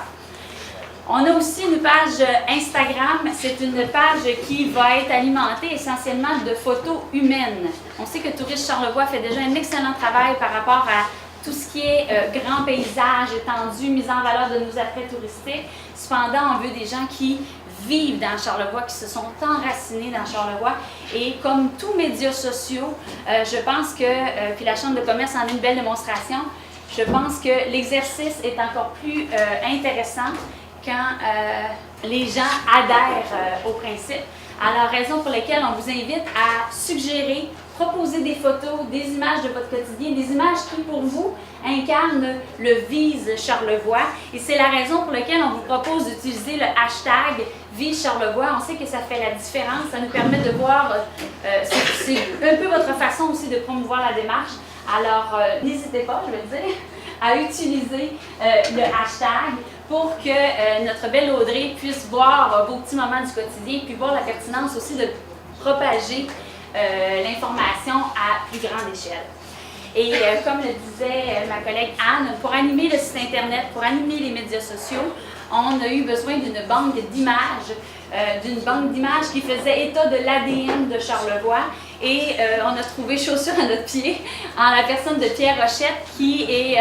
On a aussi une page Instagram. C'est une page qui va être alimentée essentiellement de photos humaines. On sait que Tourisme Charlevoix fait déjà un excellent travail par rapport à tout ce qui est grand paysage, étendu, mise en valeur de nos attraits touristiques. Cependant, on veut des gens qui vivent dans Charlevoix, qui se sont enracinés dans Charlevoix. Et comme tous médias sociaux, je pense que, puis la Chambre de commerce en est une belle démonstration, je pense que l'exercice est encore plus intéressant quand les gens adhèrent au principe. Alors, raison pour laquelle on vous invite à suggérer, proposer des photos, des images de votre quotidien, des images qui, pour vous, incarnent le Vise Charlevoix. Et c'est la raison pour laquelle on vous propose d'utiliser le hashtag Vise Charlevoix. On sait que ça fait la différence. Ça nous permet de voir, c'est un peu votre façon aussi de promouvoir la démarche. Alors, n'hésitez pas, je vais dire, à utiliser le hashtag pour que notre belle Audrey puisse voir vos petits moments du quotidien, puis voir la pertinence aussi de propager l'information à plus grande échelle. Et comme le disait ma collègue Anne, pour animer le site Internet, pour animer les médias sociaux, on a eu besoin d'une banque d'images, qui faisait état de l'ADN de Charlevoix. Et on a trouvé chaussure à notre pied en la personne de Pierre Rochette, qui est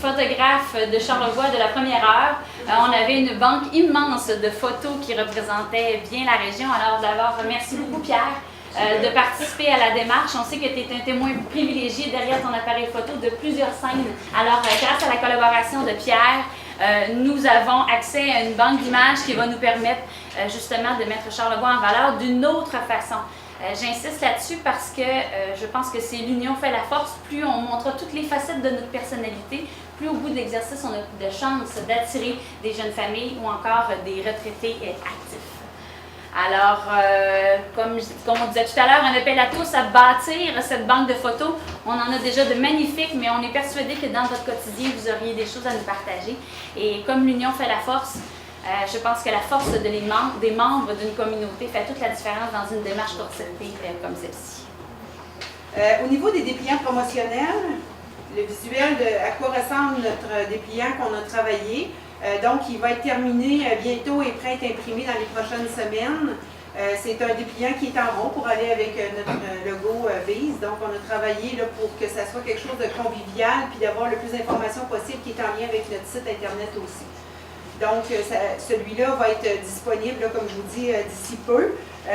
photographe de Charlevoix de la première heure. On avait une banque immense de photos qui représentaient bien la région. Alors d'abord, merci beaucoup Pierre de participer à la démarche. On sait que tu es un témoin privilégié derrière ton appareil photo de plusieurs scènes. Alors grâce à la collaboration de Pierre, nous avons accès à une banque d'images qui va nous permettre justement de mettre Charlevoix en valeur d'une autre façon. J'insiste là-dessus parce que je pense que c'est l'union fait la force. Plus on montre toutes les facettes de notre personnalité, plus au bout de l'exercice, on a de chances d'attirer des jeunes familles ou encore des retraités actifs. Alors, comme on disait tout à l'heure, un appel à tous à bâtir cette banque de photos. On en a déjà de magnifiques, mais on est persuadé que dans votre quotidien, vous auriez des choses à nous partager. Et comme l'union fait la force, je pense que la force des membres d'une communauté fait toute la différence dans une démarche concertée comme celle-ci. Au niveau des dépliants promotionnels, le visuel de à quoi ressemble notre dépliant qu'on a travaillé, donc il va être terminé bientôt et prêt à être imprimé dans les prochaines semaines. C'est un dépliant qui est en rond pour aller avec notre logo Vise. Donc on a travaillé là, pour que ça soit quelque chose de convivial puis d'avoir le plus d'informations possible qui est en lien avec notre site Internet aussi. Donc, celui-là va être disponible, là, comme je vous dis, d'ici peu.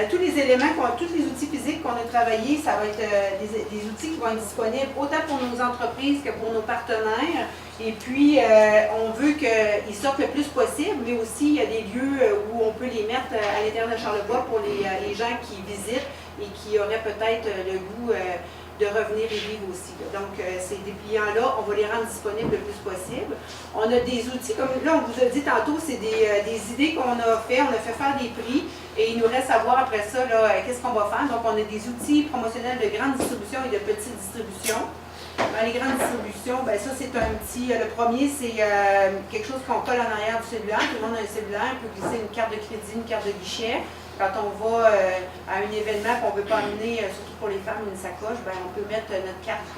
Tous les éléments, tous les outils physiques qu'on a travaillés, ça va être des outils qui vont être disponibles autant pour nos entreprises que pour nos partenaires. Et puis, on veut qu'ils sortent le plus possible, mais aussi il y a des lieux où on peut les mettre à l'intérieur de Charlevoix pour les gens qui visitent et qui auraient peut-être le goût de revenir et vivre aussi. Donc, ces dépliants-là, on va les rendre disponibles le plus possible. On a des outils, comme là, on vous a dit tantôt, c'est des idées qu'on a fait. On a fait faire des prix et il nous reste à voir après ça, qu'est-ce qu'on va faire. Donc, on a des outils promotionnels de grande distribution et de petite distribution. Dans les grandes distributions, bien ça, c'est un petit... Le premier, c'est quelque chose qu'on colle en arrière du cellulaire. Tout le monde a un cellulaire, on peut glisser une carte de crédit, une carte de guichet. Quand on va à un événement qu'on ne veut pas amener, surtout pour les femmes, une sacoche, bien, on peut mettre notre carte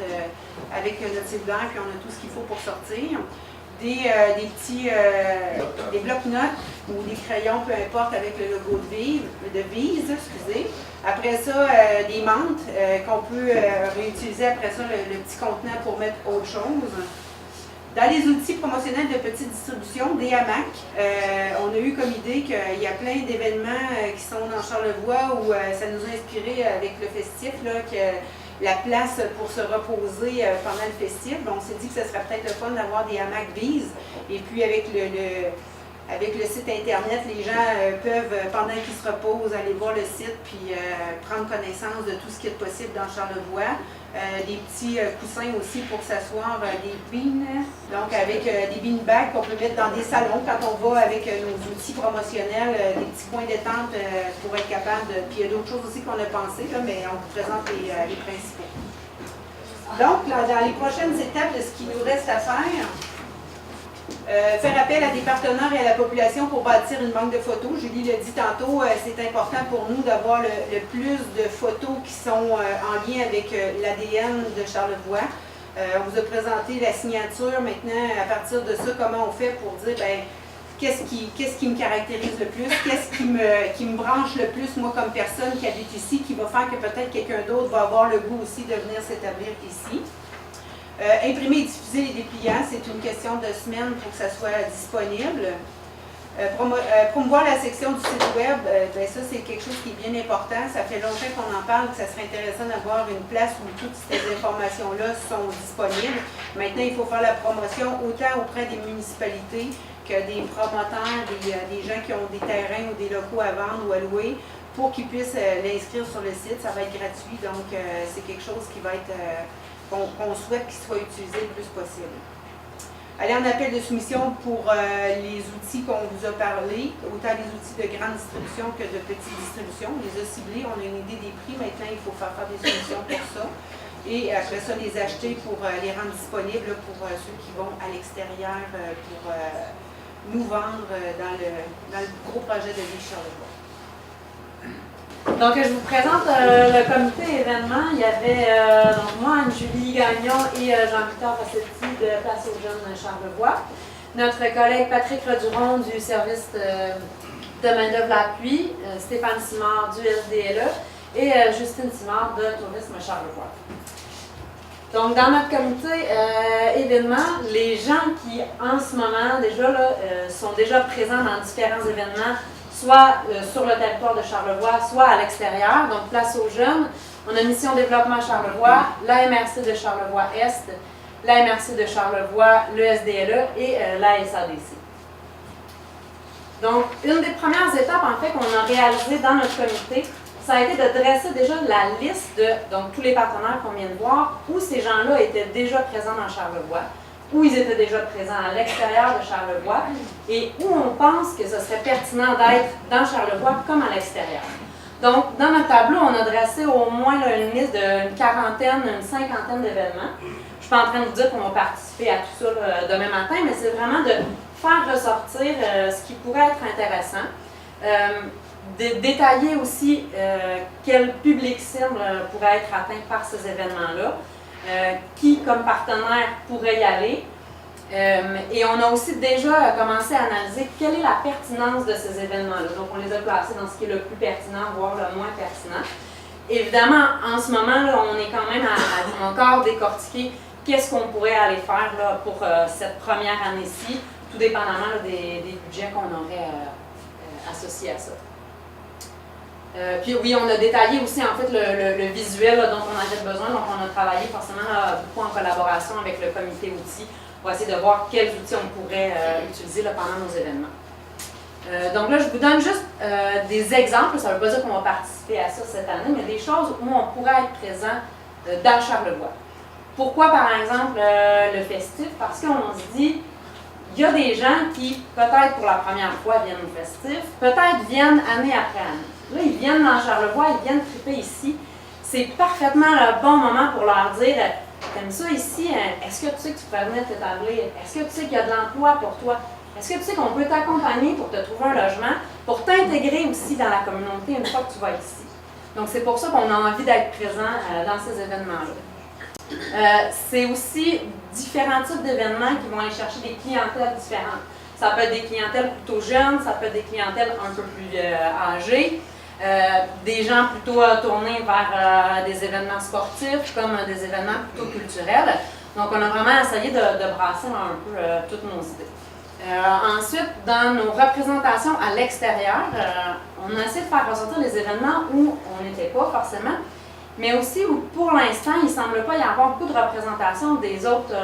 avec notre cellulaire, puis on a tout ce qu'il faut pour sortir. Des blocs-notes ou des crayons, peu importe, avec le logo de Vise, excusez. Après ça, des menthes qu'on peut réutiliser après ça, le petit contenant pour mettre autre chose. Dans les outils promotionnels de petite distribution, des hamacs, on a eu comme idée qu'il y a plein d'événements qui sont dans Charlevoix où ça nous a inspiré avec le festif, là, que la place pour se reposer pendant le festif. On s'est dit que ce serait peut-être le fun d'avoir des hamacs bises. Et puis avec le site Internet, les gens peuvent, pendant qu'ils se reposent, aller voir le site puis prendre connaissance de tout ce qui est possible dans Charlevoix. Des petits coussins aussi pour s'asseoir, des beans, donc avec des beanbags qu'on peut mettre dans des salons quand on va avec nos outils promotionnels, des petits points détente pour être capable de... Puis il y a d'autres choses aussi qu'on a pensé, là, mais on vous présente les principaux. Donc, là, dans les prochaines étapes de ce qu'il nous reste à faire, faire appel à des partenaires et à la population pour bâtir une banque de photos. Julie l'a dit tantôt, c'est important pour nous d'avoir le plus de photos qui sont en lien avec l'ADN de Charlevoix. On vous a présenté la signature. Maintenant, à partir de ça, comment on fait pour dire, ben, qu'est-ce qui me caractérise le plus, qu'est-ce qui me branche le plus, moi, comme personne qui habite ici, qui va faire que peut-être quelqu'un d'autre va avoir le goût aussi de venir s'établir ici. Imprimer et diffuser les dépliants, c'est une question de semaines pour que ça soit disponible. Promouvoir la section du site web, ben ça c'est quelque chose qui est bien important. Ça fait longtemps qu'on en parle, que ça serait intéressant d'avoir une place où toutes ces informations-là sont disponibles. Maintenant, il faut faire la promotion autant auprès des municipalités que des promoteurs, des gens qui ont des terrains ou des locaux à vendre ou à louer, pour qu'ils puissent l'inscrire sur le site. Ça va être gratuit, donc c'est quelque chose qui va être... qu'on souhaite qu'il soit utilisé le plus possible. Aller en appel de soumission pour les outils qu'on vous a parlé, autant les outils de grande distribution que de petite distribution. On les a ciblés, on a une idée des prix, maintenant il faut faire des soumissions pour ça. Et après ça, les acheter pour les rendre disponibles pour ceux qui vont à l'extérieur pour nous vendre dans le gros projet de Vie Charlevoix. Donc, je vous présente le comité événement. Il y avait donc moi, Anne-Julie Gagnon et Jean-Victor Rossetti de Place aux Jeunes Charlevoix. Notre collègue Patrick Roduron du service de main-d'œuvre l'appui, Stéphane Simard du SDLE et Justine Simard de Tourisme Charlevoix. Donc, dans notre comité événement, les gens qui, en ce moment, déjà là, sont déjà présents dans différents événements, soit sur le territoire de Charlevoix, soit à l'extérieur. Donc, Place aux Jeunes, on a Mission Développement Charlevoix, la MRC de Charlevoix-Est, la MRC de Charlevoix, le SDLE et la SADC. Donc, une des premières étapes, en fait, qu'on a réalisées dans notre comité, ça a été de dresser déjà la liste de donc, tous les partenaires qu'on vient de voir, où ces gens-là étaient déjà présents dans Charlevoix, où ils étaient déjà présents à l'extérieur de Charlevoix et où on pense que ce serait pertinent d'être dans Charlevoix comme à l'extérieur. Donc, dans notre tableau, on a dressé au moins là, une liste d'une quarantaine, une cinquantaine d'événements. Je ne suis pas en train de vous dire qu'on va participer à tout ça là, demain matin, mais c'est vraiment de faire ressortir ce qui pourrait être intéressant. De détailler aussi quel public cible pourrait être atteint par ces événements-là. Qui, comme partenaire, pourrait y aller. Et on a aussi déjà commencé à analyser quelle est la pertinence de ces événements-là. Donc, on les a placés dans ce qui est le plus pertinent, voire le moins pertinent. Évidemment, en ce moment, là, on est quand même à encore décortiquer qu'est-ce qu'on pourrait aller faire là, pour cette première année-ci, tout dépendamment là, des budgets qu'on aurait associés à ça. Puis oui, on a détaillé aussi en fait le visuel là, dont on avait besoin, donc on a travaillé forcément là, beaucoup en collaboration avec le comité outils pour essayer de voir quels outils on pourrait utiliser là, pendant nos événements. Donc là, je vous donne juste des exemples, ça ne veut pas dire qu'on va participer à ça cette année, mais des choses où on pourrait être présent dans Charlevoix. Pourquoi par exemple le festif? Parce qu'on se dit, il y a des gens qui, peut-être pour la première fois, viennent au festif, peut-être viennent année après année. Là, ils viennent dans Charlevoix, ils viennent triper ici. C'est parfaitement le bon moment pour leur dire « T'aimes ça ici? Est-ce que tu sais que tu pourrais venir t'établir? Est-ce que tu sais qu'il y a de l'emploi pour toi? Est-ce que tu sais qu'on peut t'accompagner pour te trouver un logement, pour t'intégrer aussi dans la communauté une fois que tu vas ici? » Donc, c'est pour ça qu'on a envie d'être présent dans ces événements-là. C'est aussi différents types d'événements qui vont aller chercher des clientèles différentes. Ça peut être des clientèles plutôt jeunes, ça peut être des clientèles un peu plus âgées. Des gens plutôt tournés vers des événements sportifs comme des événements plutôt culturels. Donc, on a vraiment essayé de brasser un peu toutes nos idées. Ensuite, dans nos représentations à l'extérieur, on a essayé de faire ressortir les événements où on n'était pas forcément, mais aussi où pour l'instant, il ne semble pas y avoir beaucoup de représentation des autres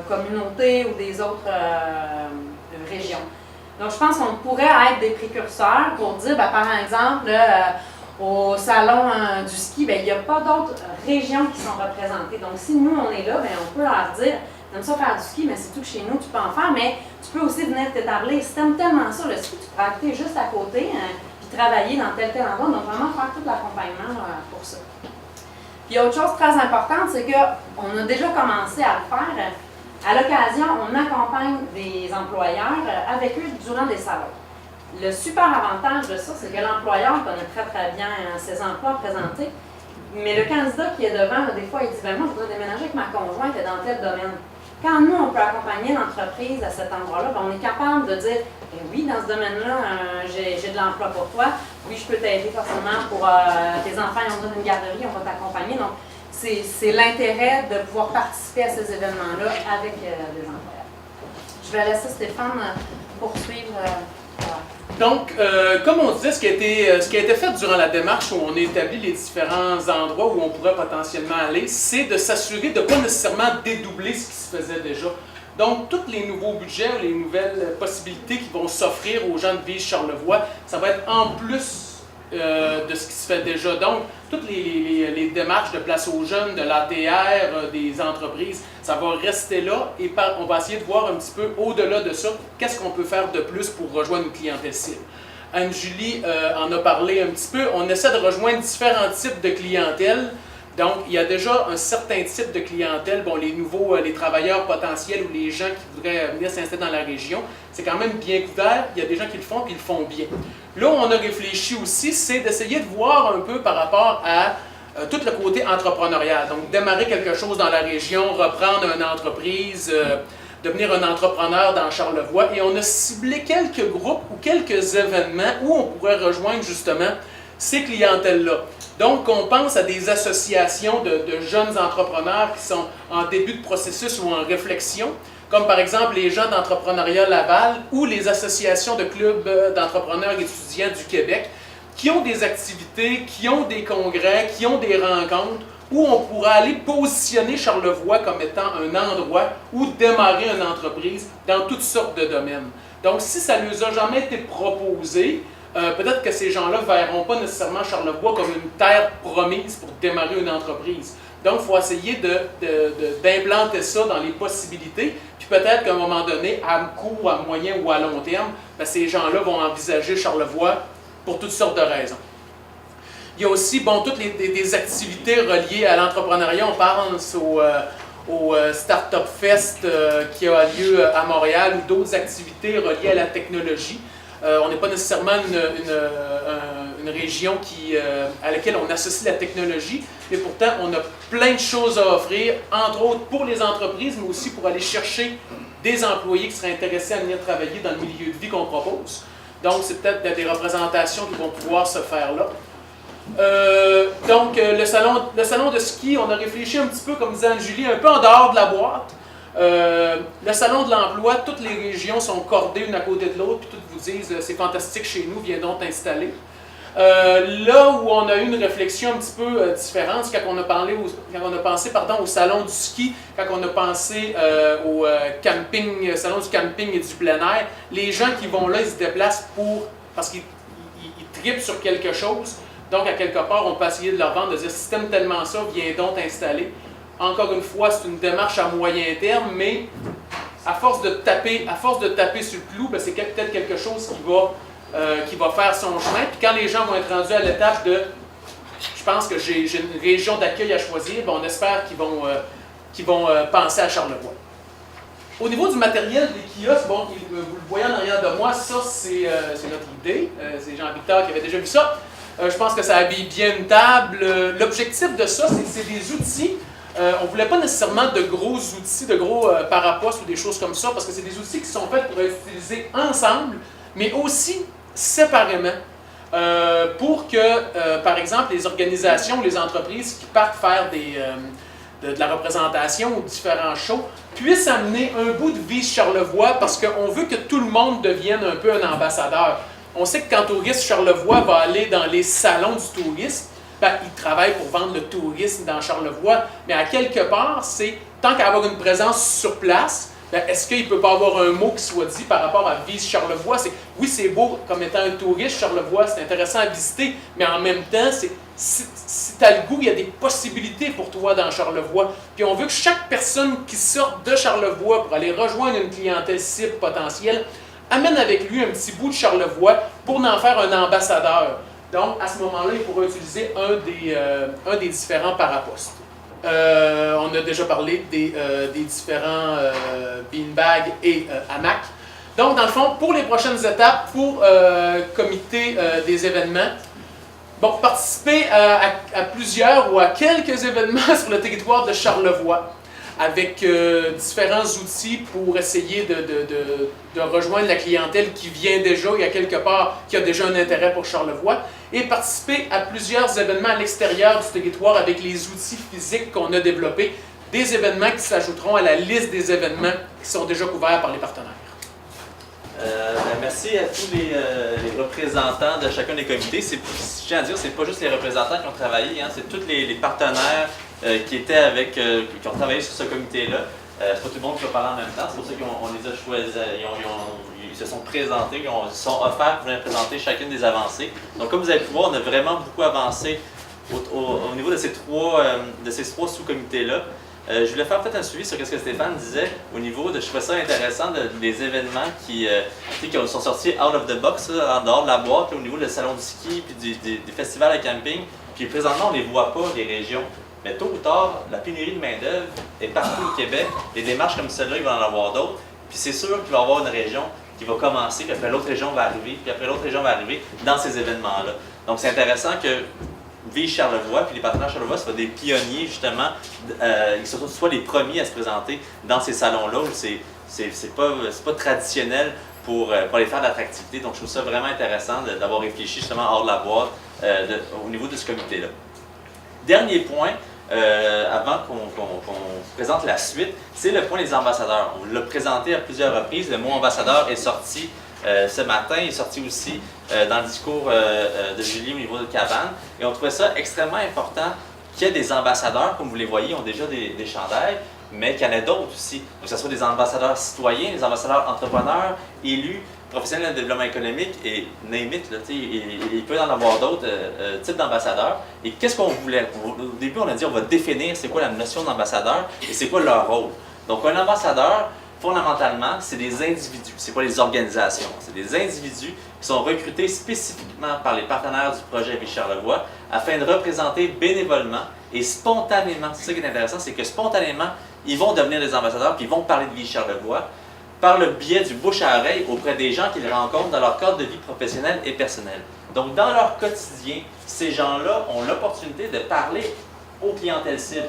communautés ou des autres régions. Donc, je pense qu'on pourrait être des précurseurs pour dire, ben, par exemple, au salon du ski, ben, il n'y a pas d'autres régions qui sont représentées. Donc, si nous, on est là, ben, on peut leur dire, t'aimes ça faire du ski, mais c'est tout que chez nous, tu peux en faire, mais tu peux aussi venir t'établir. Si t'aimes tellement ça, le ski, tu peux habiter juste à côté, puis travailler dans tel endroit. Donc, vraiment faire tout l'accompagnement pour ça. Puis, autre chose très importante, c'est qu'on a déjà commencé à le faire. À l'occasion, on accompagne des employeurs avec eux durant des salons. Le super avantage de ça, c'est que l'employeur connaît très très bien ses emplois présentés, mais le candidat qui est devant, des fois, il dit, ben moi, je voudrais déménager avec ma conjointe dans tel domaine. Quand nous, on peut accompagner l'entreprise à cet endroit-là, ben, on est capable de dire, ben oui, dans ce domaine-là, j'ai de l'emploi pour toi, oui, je peux t'aider forcément pour tes enfants, ils ont besoin d'une garderie, on va t'accompagner. Donc, c'est l'intérêt de pouvoir participer à ces événements-là avec des employeurs. Je vais laisser Stéphane poursuivre. Donc, comme on disait, ce qui a été fait durant la démarche où on a établi les différents endroits où on pourrait potentiellement aller, c'est de s'assurer de ne pas nécessairement dédoubler ce qui se faisait déjà. Donc, tous les nouveaux budgets, les nouvelles possibilités qui vont s'offrir aux gens de Ville-Charlevoix, ça va être en plus de ce qui se fait déjà. Donc, toutes les démarches de place aux jeunes, de l'ATR, des entreprises, ça va rester là et on va essayer de voir un petit peu au-delà de ça, qu'est-ce qu'on peut faire de plus pour rejoindre une clientèle cible. Anne-Julie en a parlé un petit peu, on essaie de rejoindre différents types de clientèle. Donc, il y a déjà un certain type de clientèle, bon, les travailleurs potentiels ou les gens qui voudraient venir s'installer dans la région, c'est quand même bien couvert, il y a des gens qui le font et ils le font bien. Là où on a réfléchi aussi, c'est d'essayer de voir un peu par rapport à tout le côté entrepreneurial. Donc, démarrer quelque chose dans la région, reprendre une entreprise, devenir un entrepreneur dans Charlevoix. Et on a ciblé quelques groupes ou quelques événements où on pourrait rejoindre justement ces clientèles-là. Donc, on pense à des associations de jeunes entrepreneurs qui sont en début de processus ou en réflexion, comme par exemple les gens d'entrepreneuriat Laval ou les associations de clubs d'entrepreneurs étudiants du Québec, qui ont des activités, qui ont des congrès, qui ont des rencontres, où on pourra aller positionner Charlevoix comme étant un endroit où démarrer une entreprise dans toutes sortes de domaines. Donc, si ça ne nous a jamais été proposé, peut-être que ces gens-là ne verront pas nécessairement Charlevoix comme une terre promise pour démarrer une entreprise. Donc, il faut essayer d'implanter ça dans les possibilités. Puis peut-être qu'à un moment donné, à court, à moyen ou à long terme, bien, ces gens-là vont envisager Charlevoix pour toutes sortes de raisons. Il y a aussi toutes des activités reliées à l'entrepreneuriat. On pense au Startup Fest qui a lieu à Montréal ou d'autres activités reliées à la technologie. On n'est pas nécessairement une région à laquelle on associe la technologie, mais pourtant on a plein de choses à offrir, entre autres pour les entreprises, mais aussi pour aller chercher des employés qui seraient intéressés à venir travailler dans le milieu de vie qu'on propose. Donc c'est peut-être des représentations qui vont pouvoir se faire là. Donc le salon de ski, on a réfléchi un petit peu, comme disait Anne-Julie, un peu en dehors de la boîte. Le salon de l'emploi, toutes les régions sont cordées une à côté de l'autre, puis toutes vous disent c'est fantastique chez nous, viens donc t'installer. Là où on a eu une réflexion un petit peu différente, c'est quand on a pensé au salon du ski, quand on a pensé au salon du camping et du plein air, les gens qui vont là, ils se déplacent parce qu'ils trippent sur quelque chose. Donc, à quelque part, on peut essayer de leur vendre, de dire si t'aimes tellement ça, viens donc t'installer. Encore une fois, c'est une démarche à moyen terme, mais à force de taper sur le clou, ben, c'est peut-être quelque chose qui va faire son chemin. Puis quand les gens vont être rendus à l'étape de je pense que j'ai une région d'accueil à choisir, ben, on espère qu'ils vont penser à Charlevoix. Au niveau du matériel des kiosques, bon, vous le voyez en arrière de moi, ça c'est notre idée. C'est Jean-Victor qui avait déjà vu ça. Je pense que ça habille bien une table. L'objectif de ça, c'est des outils. On ne voulait pas nécessairement de gros outils, de gros parapostes ou des choses comme ça, parce que c'est des outils qui sont faits pour être utilisés ensemble, mais aussi séparément, pour que, par exemple, les organisations ou les entreprises qui partent faire de la représentation aux différents shows, puisse amener un bout de Vise Charlevoix parce qu'on veut que tout le monde devienne un peu un ambassadeur. On sait que quand Tourisme Charlevoix va aller dans les salons du tourisme, ben, il travaille pour vendre le tourisme dans Charlevoix, mais à quelque part, c'est tant qu'à avoir une présence sur place, ben, est-ce qu'il ne peut pas avoir un mot qui soit dit par rapport à Vise Charlevoix? Oui, c'est beau comme étant un touriste, Charlevoix, c'est intéressant à visiter, mais en même temps, si tu as le goût, il y a des possibilités pour toi dans Charlevoix. Puis on veut que chaque personne qui sort de Charlevoix pour aller rejoindre une clientèle cible potentielle amène avec lui un petit bout de Charlevoix pour en faire un ambassadeur. Donc, à ce moment-là, il pourra utiliser un des différents parapostes. On a déjà parlé des différents beanbags et hamacs. Donc, dans le fond, pour les prochaines étapes, pour comité des événements, bon, participer à plusieurs ou à quelques événements sur le territoire de Charlevoix avec différents outils pour essayer de rejoindre la clientèle qui vient déjà et à quelque part qui a déjà un intérêt pour Charlevoix, et participer à plusieurs événements à l'extérieur du territoire avec les outils physiques qu'on a développés, des événements qui s'ajouteront à la liste des événements qui sont déjà couverts par les partenaires. Merci à tous les représentants de chacun des comités. Je tiens à dire, c'est pas juste les représentants qui ont travaillé, hein, c'est tous les partenaires qui étaient qui ont travaillé sur ce comité-là. C'est pas tout le monde qui va parler en même temps, c'est pour ça qu'on les a choisis, ils se sont présentés, ils se sont offerts pour venir présenter chacune des avancées. Donc comme vous avez pu voir, on a vraiment beaucoup avancé au niveau de ces trois sous-comités-là. Je voulais faire peut-être un suivi sur ce que Stéphane disait au niveau de, je trouvais ça intéressant, des événements qui sont sortis out of the box, en dehors de la boîte, là, au niveau du salon du ski puis des festivals à camping. Puis présentement, on ne les voit pas, les régions. Mais tôt ou tard, la pénurie de main-d'œuvre est partout au Québec. Des démarches comme celle-là, il va en avoir d'autres. Puis c'est sûr qu'il va y avoir une région qui va commencer, puis après l'autre région va arriver, puis après l'autre région va arriver dans ces événements-là. Donc c'est intéressant que Vise Charlevoix, puis les partenaires Charlevoix soient des pionniers, justement, ils soient les premiers à se présenter dans ces salons-là, où c'est pas traditionnel pour aller faire de l'attractivité. Donc je trouve ça vraiment intéressant d'avoir réfléchi justement hors de la boîte au niveau de ce comité-là. Dernier point, avant qu'on présente la suite, c'est le point des ambassadeurs. On l'a présenté à plusieurs reprises, le mot ambassadeur est sorti ce matin, il est sorti aussi dans le discours de Julie au niveau de Cabane. Et on trouvait ça extrêmement important qu'il y ait des ambassadeurs, comme vous les voyez, ils ont déjà des chandails, mais qu'il y en ait d'autres aussi. Donc, que ce soit des ambassadeurs citoyens, des ambassadeurs entrepreneurs, élus, professionnels de développement économique et name it, là, il peut y en avoir d'autres types d'ambassadeurs. Et qu'est-ce qu'on voulait? Au début, on a dit on va définir c'est quoi la notion d'ambassadeur et c'est quoi leur rôle. Donc, un ambassadeur, fondamentalement, c'est des individus, c'est pas les organisations. C'est des individus qui sont recrutés spécifiquement par les partenaires du projet Vise Charlevoix afin de représenter bénévolement et spontanément. C'est ça qui est intéressant, c'est que spontanément, ils vont devenir des ambassadeurs puis ils vont parler de Vise Charlevoix par le biais du bouche à oreille auprès des gens qu'ils rencontrent dans leur cadre de vie professionnelle et personnelle. Donc, dans leur quotidien, ces gens-là ont l'opportunité de parler aux clientèles cibles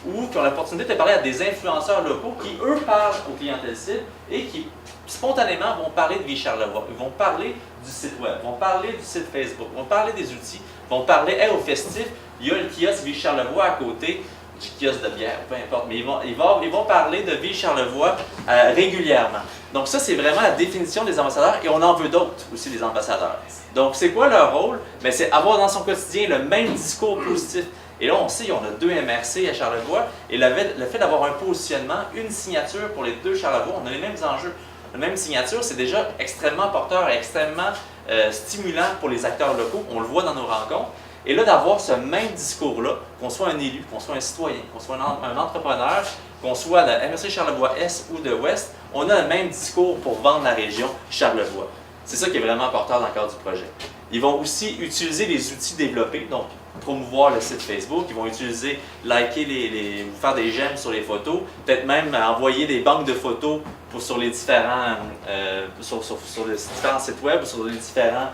ou qui ont l'opportunité de parler à des influenceurs locaux qui, eux, parlent aux clientèles cibles et qui, spontanément, vont parler de Vise Charlevoix. Ils vont parler du site web, vont parler du site Facebook, vont parler des outils, vont parler, au festif, il y a le kiosque Vise Charlevoix à côté du kiosque de bière, peu importe, mais ils vont parler de Vise Charlevoix régulièrement. Donc ça, c'est vraiment la définition des ambassadeurs et on en veut d'autres aussi, des ambassadeurs. Donc c'est quoi leur rôle? Bien, c'est avoir dans son quotidien le même discours positif. Et là, on sait, on a 2 MRC à Charlevoix et le fait d'avoir un positionnement, une signature pour les 2 Charlevoix, on a les mêmes enjeux. La même signature, c'est déjà extrêmement porteur et extrêmement stimulant pour les acteurs locaux. On le voit dans nos rencontres. Et là, d'avoir ce même discours-là, qu'on soit un élu, qu'on soit un citoyen, qu'on soit un entrepreneur, qu'on soit de MRC Charlevoix-Est ou de Ouest, on a le même discours pour vendre la région Charlevoix. C'est ça qui est vraiment porteur dans le cadre du projet. Ils vont aussi utiliser les outils développés, donc promouvoir le site Facebook, ils vont utiliser, liker, faire des j'aime sur les photos, peut-être même envoyer des banques de photos sur les différents, sur les différents sites web ou sur les différents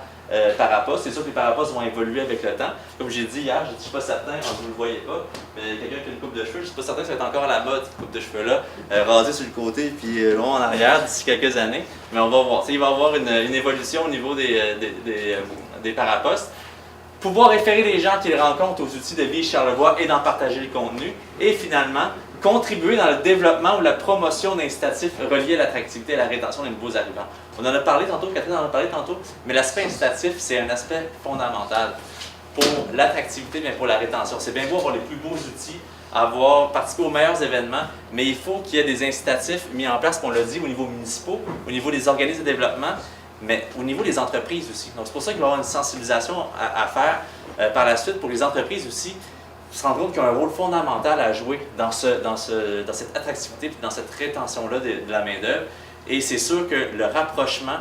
parapostes. C'est sûr que les parapostes vont évoluer avec le temps. Comme j'ai dit hier, je ne suis pas certain, vous ne le voyez pas, mais quelqu'un qui a une coupe de cheveux, je ne suis pas certain que ça va être encore à la mode, cette coupe de cheveux-là, rasée sur le côté puis long en arrière d'ici quelques années. Mais on va voir. Il va y avoir une évolution au niveau des parapostes. pouvoir référer les gens qu'ils rencontrent aux outils de Vie Charlevoix et d'en partager le contenu. Et finalement, contribuer dans le développement ou la promotion d'incitatifs reliés à l'attractivité et à la rétention des nouveaux arrivants. On en a parlé tantôt, Catherine en a parlé tantôt, mais l'aspect incitatif, c'est un aspect fondamental pour l'attractivité, mais pour la rétention. C'est bien beau avoir les plus beaux outils, avoir participé aux meilleurs événements, mais il faut qu'il y ait des incitatifs mis en place, on l'a dit, au niveau municipal, au niveau des organismes de développement, mais au niveau des entreprises aussi. Donc c'est pour ça qu'il va y avoir une sensibilisation à faire par la suite pour les entreprises aussi, se rendre compte qu'ils ont un rôle fondamental à jouer dans cette attractivité et dans cette rétention-là de la main-d'œuvre. Et c'est sûr que le rapprochement,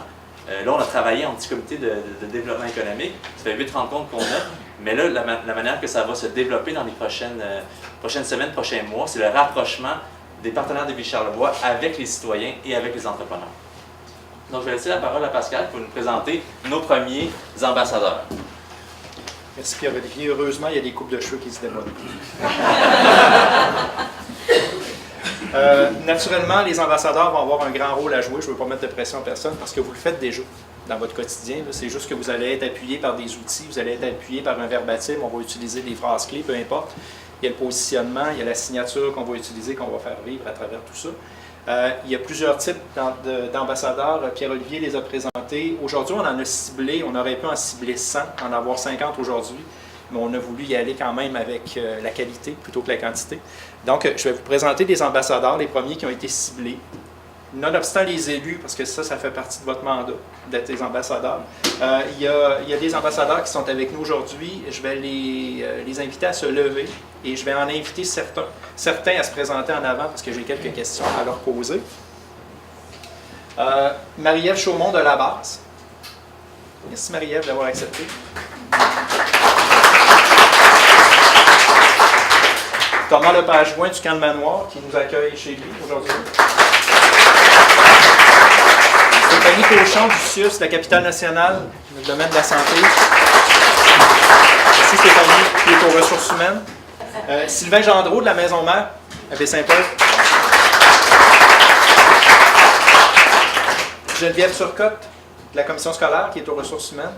là on a travaillé en petit comité de développement économique, ça fait 8 rencontres qu'on a, mais là la manière que ça va se développer dans les prochaines semaines, prochains mois, c'est le rapprochement des partenaires de Vie Charlevoix avec les citoyens et avec les entrepreneurs. Donc je vais laisser la parole à Pascal pour nous présenter nos premiers ambassadeurs. Merci Pierre-Olivier. Heureusement, il y a des coupes de cheveux qui se développent. Naturellement, les ambassadeurs vont avoir un grand rôle à jouer. Je ne veux pas mettre de pression à personne parce que vous le faites déjà dans votre quotidien. C'est juste que vous allez être appuyé par des outils, vous allez être appuyé par un verbatim, on va utiliser des phrases clés, peu importe. Il y a le positionnement, il y a la signature qu'on va utiliser, qu'on va faire vivre à travers tout ça. Il y a plusieurs types d'ambassadeurs. Pierre-Olivier les a présentés. Aujourd'hui, on en a ciblé, on aurait pu en cibler 100, en avoir 50 aujourd'hui, mais on a voulu y aller quand même avec la qualité plutôt que la quantité. Donc, je vais vous présenter des ambassadeurs, les premiers qui ont été ciblés. Nonobstant les élus, parce que ça fait partie de votre mandat, d'être des ambassadeurs. Il y a des ambassadeurs qui sont avec nous aujourd'hui. Je vais les inviter à se lever et je vais en inviter certains à se présenter en avant parce que j'ai quelques questions à leur poser. Marie-Ève Chaumont de la base. Merci Marie-Ève d'avoir accepté. Thomas Lepage-Gouin du Camp de Manoir qui nous accueille chez lui aujourd'hui. Stéphanie Cochon du CIUS, de la capitale nationale, dans le domaine de la santé. Merci Stéphanie, qui est aux ressources humaines. Sylvain Gendreau de la Maison Mère, à Baie-Saint-Paul. Geneviève Turcotte, de la commission scolaire, qui est aux ressources humaines.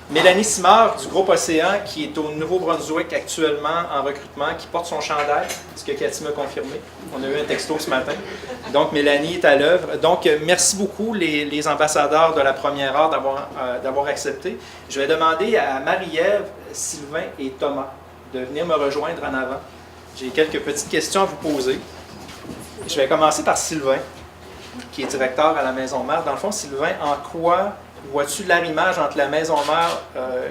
Mélanie Simard du groupe Océan, qui est au Nouveau-Brunswick actuellement en recrutement, qui porte son chandail, ce que Cathy m'a confirmé. On a eu un texto ce matin. Donc, Mélanie est à l'œuvre. Donc, merci beaucoup les ambassadeurs de la première heure d'avoir accepté. Je vais demander à Marie-Ève, Sylvain et Thomas de venir me rejoindre en avant. J'ai quelques petites questions à vous poser. Je vais commencer par Sylvain, qui est directeur à la Maison Mère. Dans le fond, Sylvain, en quoi vois-tu l'arrimage entre la Maison Mère,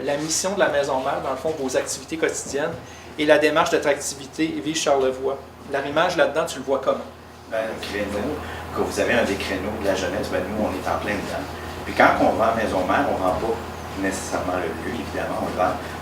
la mission de la Maison Mère, dans le fond, vos activités quotidiennes, et la démarche d'attractivité Vie Charlevoix? L'arrimage là-dedans, tu le vois comment? Créneau, quand vous avez un des créneaux de la jeunesse, nous, on est en plein dedans. Puis quand on va à Maison Mère, on ne rend pas nécessairement le lieu, évidemment,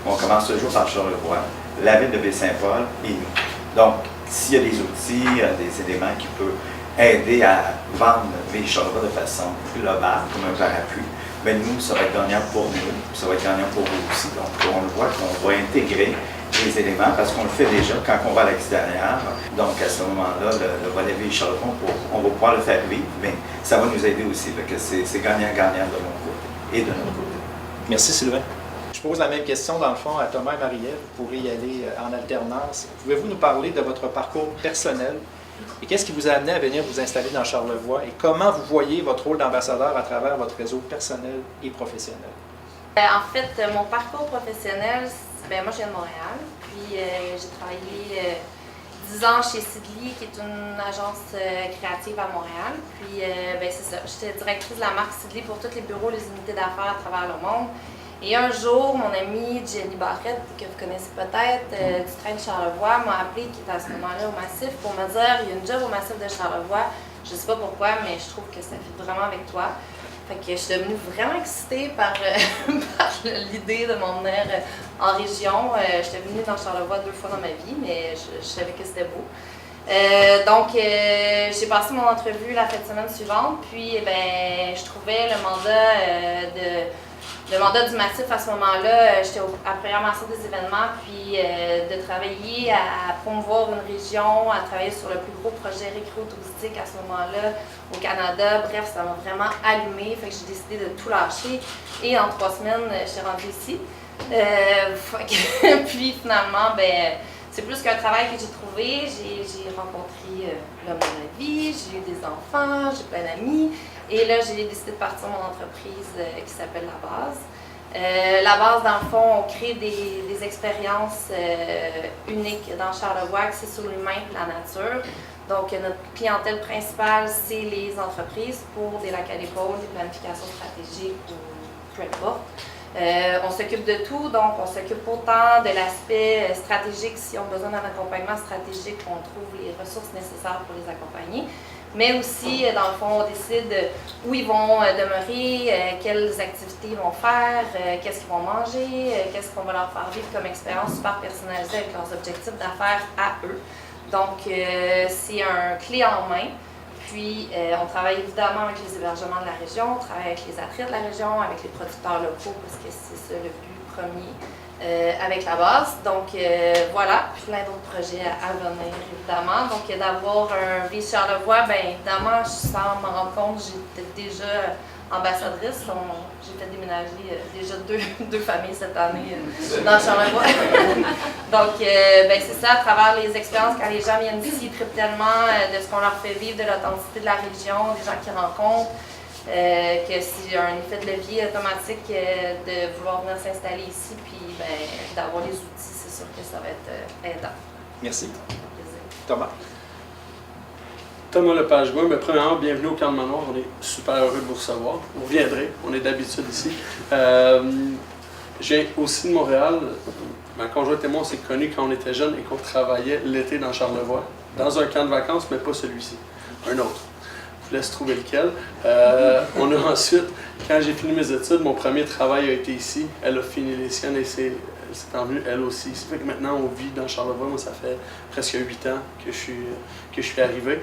on commence toujours par Charlevoix, la ville de Baie-Saint-Paul et nous. Donc, s'il y a des outils, des éléments qui peuvent aider à vendre Vie Charlevoix de façon globale, comme un parapluie, bien nous, ça va être gagnant pour nous, puis ça va être gagnant pour vous aussi. Donc, on le voit qu'on va intégrer les éléments parce qu'on le fait déjà quand on va à l'extérieur. Donc, à ce moment-là, le volet Vie Charlevoix, on va pouvoir le faire vivre, mais ça va nous aider aussi. C'est gagnant-gagnant de mon côté et de notre côté. Merci Sylvain. Je pose la même question dans le fond à Thomas et Marie-Ève. Vous pourrez y aller en alternance. Pouvez-vous nous parler de votre parcours personnel et qu'est-ce qui vous a amené à venir vous installer dans Charlevoix et comment vous voyez votre rôle d'ambassadeur à travers votre réseau personnel et professionnel? En fait, mon parcours professionnel, moi je viens de Montréal, puis j'ai travaillé 10 ans chez Sidley, qui est une agence créative à Montréal. Puis c'est ça, j'étais directrice de la marque Sidley pour tous les bureaux, les unités d'affaires à travers le monde. Et un jour, mon amie Jenny Barrette, que vous connaissez peut-être, du train de Charlevoix, m'a appelé, qui était à ce moment-là au Massif, pour me dire il y a une job au Massif de Charlevoix. Je ne sais pas pourquoi, mais je trouve que ça fit vraiment avec toi. Fait que je suis devenue vraiment excitée par l'idée de m'en venir en région. J'étais venue dans Charlevoix 2 fois dans ma vie, mais je savais que c'était beau. Donc, j'ai passé mon entrevue la fin de semaine suivante, puis je trouvais le mandat Le mandat du massif, à ce moment-là, j'étais à la première mention des événements, puis de travailler à promouvoir une région, à travailler sur le plus gros projet récréo-touristique à ce moment-là au Canada. Bref, ça m'a vraiment allumée, fait que j'ai décidé de tout lâcher. Et en 3 semaines, je suis rendue ici. Puis finalement, ben, c'est plus qu'un travail que j'ai trouvé. J'ai rencontré l'homme de ma vie, j'ai eu des enfants, j'ai plein d'amis. Et là, j'ai décidé de partir mon entreprise qui s'appelle La Base. La Base, dans le fond, on crée des expériences uniques dans Charlevoix, c'est sur l'humain et la nature. Donc, notre clientèle principale, c'est les entreprises pour des lacs à l'épaule, des planifications stratégiques ou peu importe. On s'occupe de tout, donc on s'occupe autant de l'aspect stratégique, si on a besoin d'un accompagnement stratégique, on trouve les ressources nécessaires pour les accompagner. Mais aussi, dans le fond, on décide où ils vont demeurer, quelles activités ils vont faire, qu'est-ce qu'ils vont manger, qu'est-ce qu'on va leur faire vivre comme expérience super personnalisée avec leurs objectifs d'affaires à eux. Donc, c'est un clé en main. Puis, on travaille évidemment avec les hébergements de la région, on travaille avec les attraits de la région, avec les producteurs locaux, parce que c'est ça le but premier avec La Base. Donc, voilà, plein d'autres projets à venir, évidemment. Donc, d'avoir un Vie Charlevoix, bien évidemment, sans m'en rendre compte, j'étais déjà ambassadrice. J'ai fait déménager déjà deux familles cette année dans Charlevoix. Donc, ben, c'est ça, à travers les expériences, quand les gens viennent ici, ils trippent tellement de ce qu'on leur fait vivre, de l'authenticité de la région, des gens qu'ils rencontrent, que c'est un effet de levier automatique de vouloir venir s'installer ici, puis ben, d'avoir les outils, c'est sûr que ça va être aidant. Merci. Thomas. Thomas Lepage-Gouin, mais premièrement, bienvenue au Camp de Manoir. On est super heureux de vous recevoir. Vous reviendrez, on est d'habitude ici. J'ai aussi de Montréal. Ma conjointe et moi, on s'est connus quand on était jeunes et qu'on travaillait l'été dans Charlevoix, dans un camp de vacances, mais pas celui-ci, un autre. Je vous laisse trouver lequel. On a ensuite, quand j'ai fini mes études, mon premier travail a été ici. Elle a fini les siennes et c'est envenue elle aussi. Ça fait que maintenant, on vit dans Charlevoix. Moi, ça fait presque 8 ans que je suis arrivé.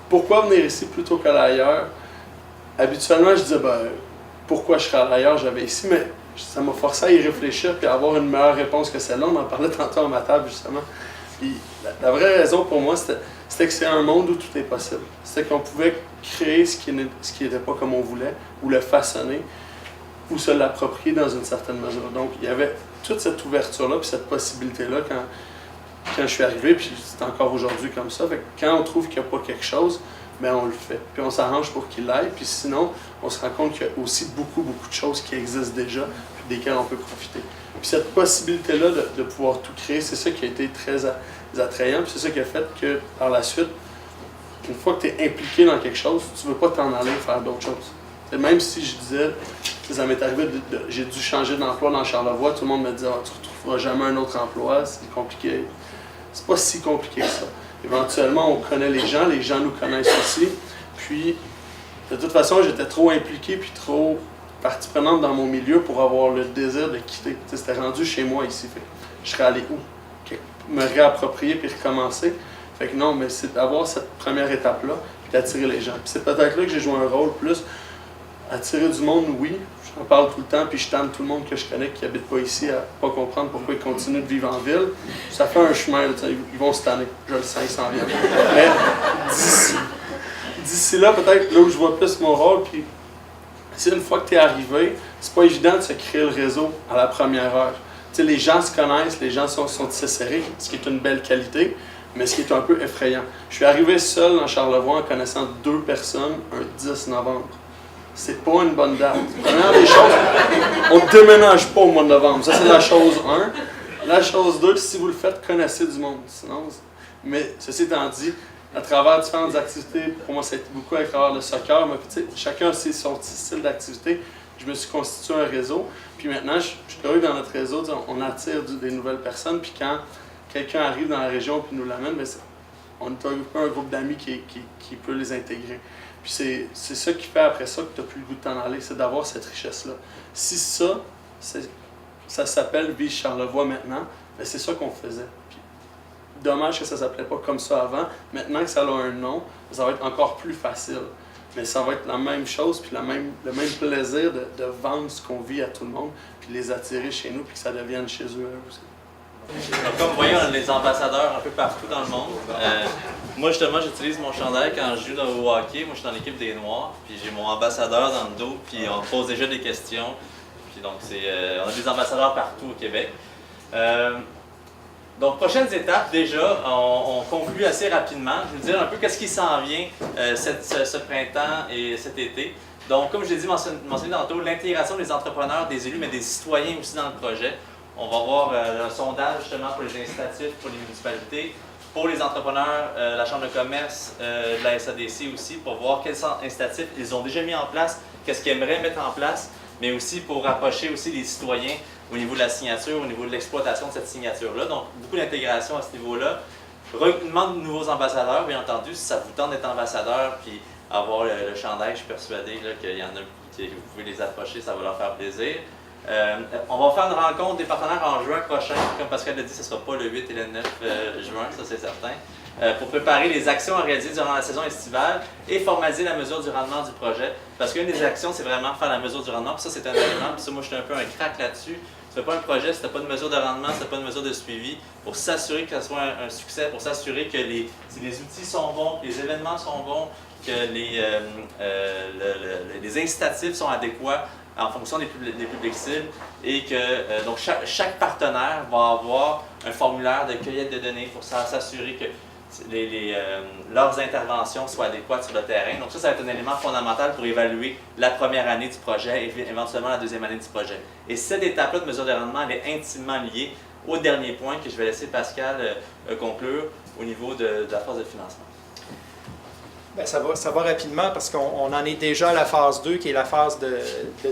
Pourquoi venir ici plutôt qu'à ailleurs? Habituellement, je disais, ben, pourquoi je serais à l'ailleurs, j'avais ici, mais ça m'a forcé à y réfléchir et à avoir une meilleure réponse que celle-là. On en parlait tantôt à ma table, justement. Puis, la vraie raison pour moi, c'était que c'est un monde où tout est possible. C'était qu'on pouvait créer ce qui n'était pas comme on voulait, ou le façonner, ou se l'approprier dans une certaine mesure. Donc, il y avait toute cette ouverture-là, puis cette possibilité-là quand je suis arrivé, puis c'est encore aujourd'hui comme ça. Fait que quand on trouve qu'il n'y a pas quelque chose, bien on le fait. Puis on s'arrange pour qu'il l'aille, puis sinon, on se rend compte qu'il y a aussi beaucoup de choses qui existent déjà, puis desquelles on peut profiter. Puis cette possibilité-là de pouvoir tout créer, c'est ça qui a été très attrayant, puis c'est ça qui a fait que, par la suite, une fois que tu es impliqué dans quelque chose, tu ne veux pas t'en aller faire d'autres choses. Et même si je disais, ça m'est arrivé, j'ai dû changer d'emploi dans Charlevoix, tout le monde me disait, tu ne retrouveras jamais un autre emploi, c'est compliqué. C'est pas si compliqué que ça. Éventuellement, on connaît les gens nous connaissent aussi. Puis, de toute façon, j'étais trop impliqué puis trop partie prenante dans mon milieu pour avoir le désir de quitter. C'était rendu chez moi ici. Fait que je serais allé où? Me réapproprier puis recommencer. Fait que non, mais c'est d'avoir cette première étape-là puis d'attirer les gens. Puis c'est peut-être là que j'ai joué un rôle plus attirer du monde, oui. J'en parle tout le temps, puis je tanne tout le monde que je connais qui n'habite pas ici à pas comprendre pourquoi ils continuent de vivre en ville. Ça fait un chemin, là, ils vont se tanner, je le sens, ils s'en viennent. Mais d'ici là, peut-être là où je vois plus mon rôle, puis c'est une fois que tu es arrivé, c'est pas évident de se créer le réseau à la première heure. T'sais, les gens se connaissent, les gens sont tissés serrés, ce qui est une belle qualité, mais ce qui est un peu effrayant. Je suis arrivé seul dans Charlevoix en connaissant 2 personnes un 10 novembre. C'est pas une bonne date. Première des choses, on ne déménage pas au mois de novembre. Ça, c'est la chose 1. La chose 2, si vous le faites, connaissez du monde. Sinon, mais ceci étant dit, à travers différentes activités, pour moi, ça a été beaucoup à travers le soccer, mais chacun a son petit style d'activité. Je me suis constitué un réseau. Puis maintenant, je suis heureux dans notre réseau, on attire des nouvelles personnes. Puis quand quelqu'un arrive dans la région et nous l'amène, on est un groupe d'amis qui peut les intégrer. Puis c'est ça qui fait après ça que tu n'as plus le goût de t'en aller, c'est d'avoir cette richesse-là. Si ça s'appelle Vie Charlevoix maintenant, bien c'est ça qu'on faisait. Puis, dommage que ça ne s'appelait pas comme ça avant. Maintenant que ça a un nom, ça va être encore plus facile. mais ça va être la même chose, puis le même plaisir de vendre ce qu'on vit à tout le monde, puis les attirer chez nous, puis que ça devienne chez eux aussi. Donc, comme vous voyez, on a des ambassadeurs un peu partout dans le monde. Moi, justement, j'utilise mon chandail quand je joue au hockey. Moi, je suis dans l'équipe des Noirs, puis j'ai mon ambassadeur dans le dos, puis on pose déjà des questions. Puis donc, on a des ambassadeurs partout au Québec. Donc, prochaines étapes, déjà, on conclut assez rapidement. Je vais vous dire un peu qu'est-ce qui s'en vient ce printemps et cet été. Donc, comme je l'ai dit, mentionné tantôt, l'intégration des entrepreneurs, des élus, mais des citoyens aussi dans le projet. On va voir un sondage justement pour les incitatifs, pour les municipalités, pour les entrepreneurs, la Chambre de commerce, de la SADC aussi, pour voir quels incitatifs ils ont déjà mis en place, qu'est-ce qu'ils aimeraient mettre en place, mais aussi pour rapprocher aussi les citoyens au niveau de la signature, au niveau de l'exploitation de cette signature-là. Donc, beaucoup d'intégration à ce niveau-là. Recrutement de nouveaux ambassadeurs, bien entendu, si ça vous tente d'être ambassadeur, puis avoir le chandail, je suis persuadé qu'il y en a qui vous pouvez les approcher, ça va leur faire plaisir. On va faire une rencontre des partenaires en juin prochain. Comme Pascal l'a dit, ce ne sera pas le 8 et le 9 juin, ça c'est certain. Pour préparer les actions à réaliser durant la saison estivale et formaliser la mesure du rendement du projet. Parce qu'une des actions, c'est vraiment faire la mesure du rendement. Puis ça, c'est un élément. Puis ça, moi, je suis un peu un crack là-dessus. Tu ne fais pas un projet si tu n'as pas de mesure de rendement, si tu n'as pas de mesure de suivi, pour s'assurer que ça soit un succès, pour s'assurer que les outils sont bons, que les événements sont bons, que les incitatifs sont adéquats en fonction des publics cibles et que donc chaque partenaire va avoir un formulaire de cueillette de données pour s'assurer que leurs interventions soient adéquates sur le terrain. Donc ça va être un élément fondamental pour évaluer la première année du projet et éventuellement la deuxième année du projet. Et cette étape-là de mesure de rendement, elle est intimement liée au dernier point que je vais laisser Pascal conclure au niveau de la phase de financement. Bien, ça va rapidement parce qu'on en est déjà à la phase 2 qui est la phase de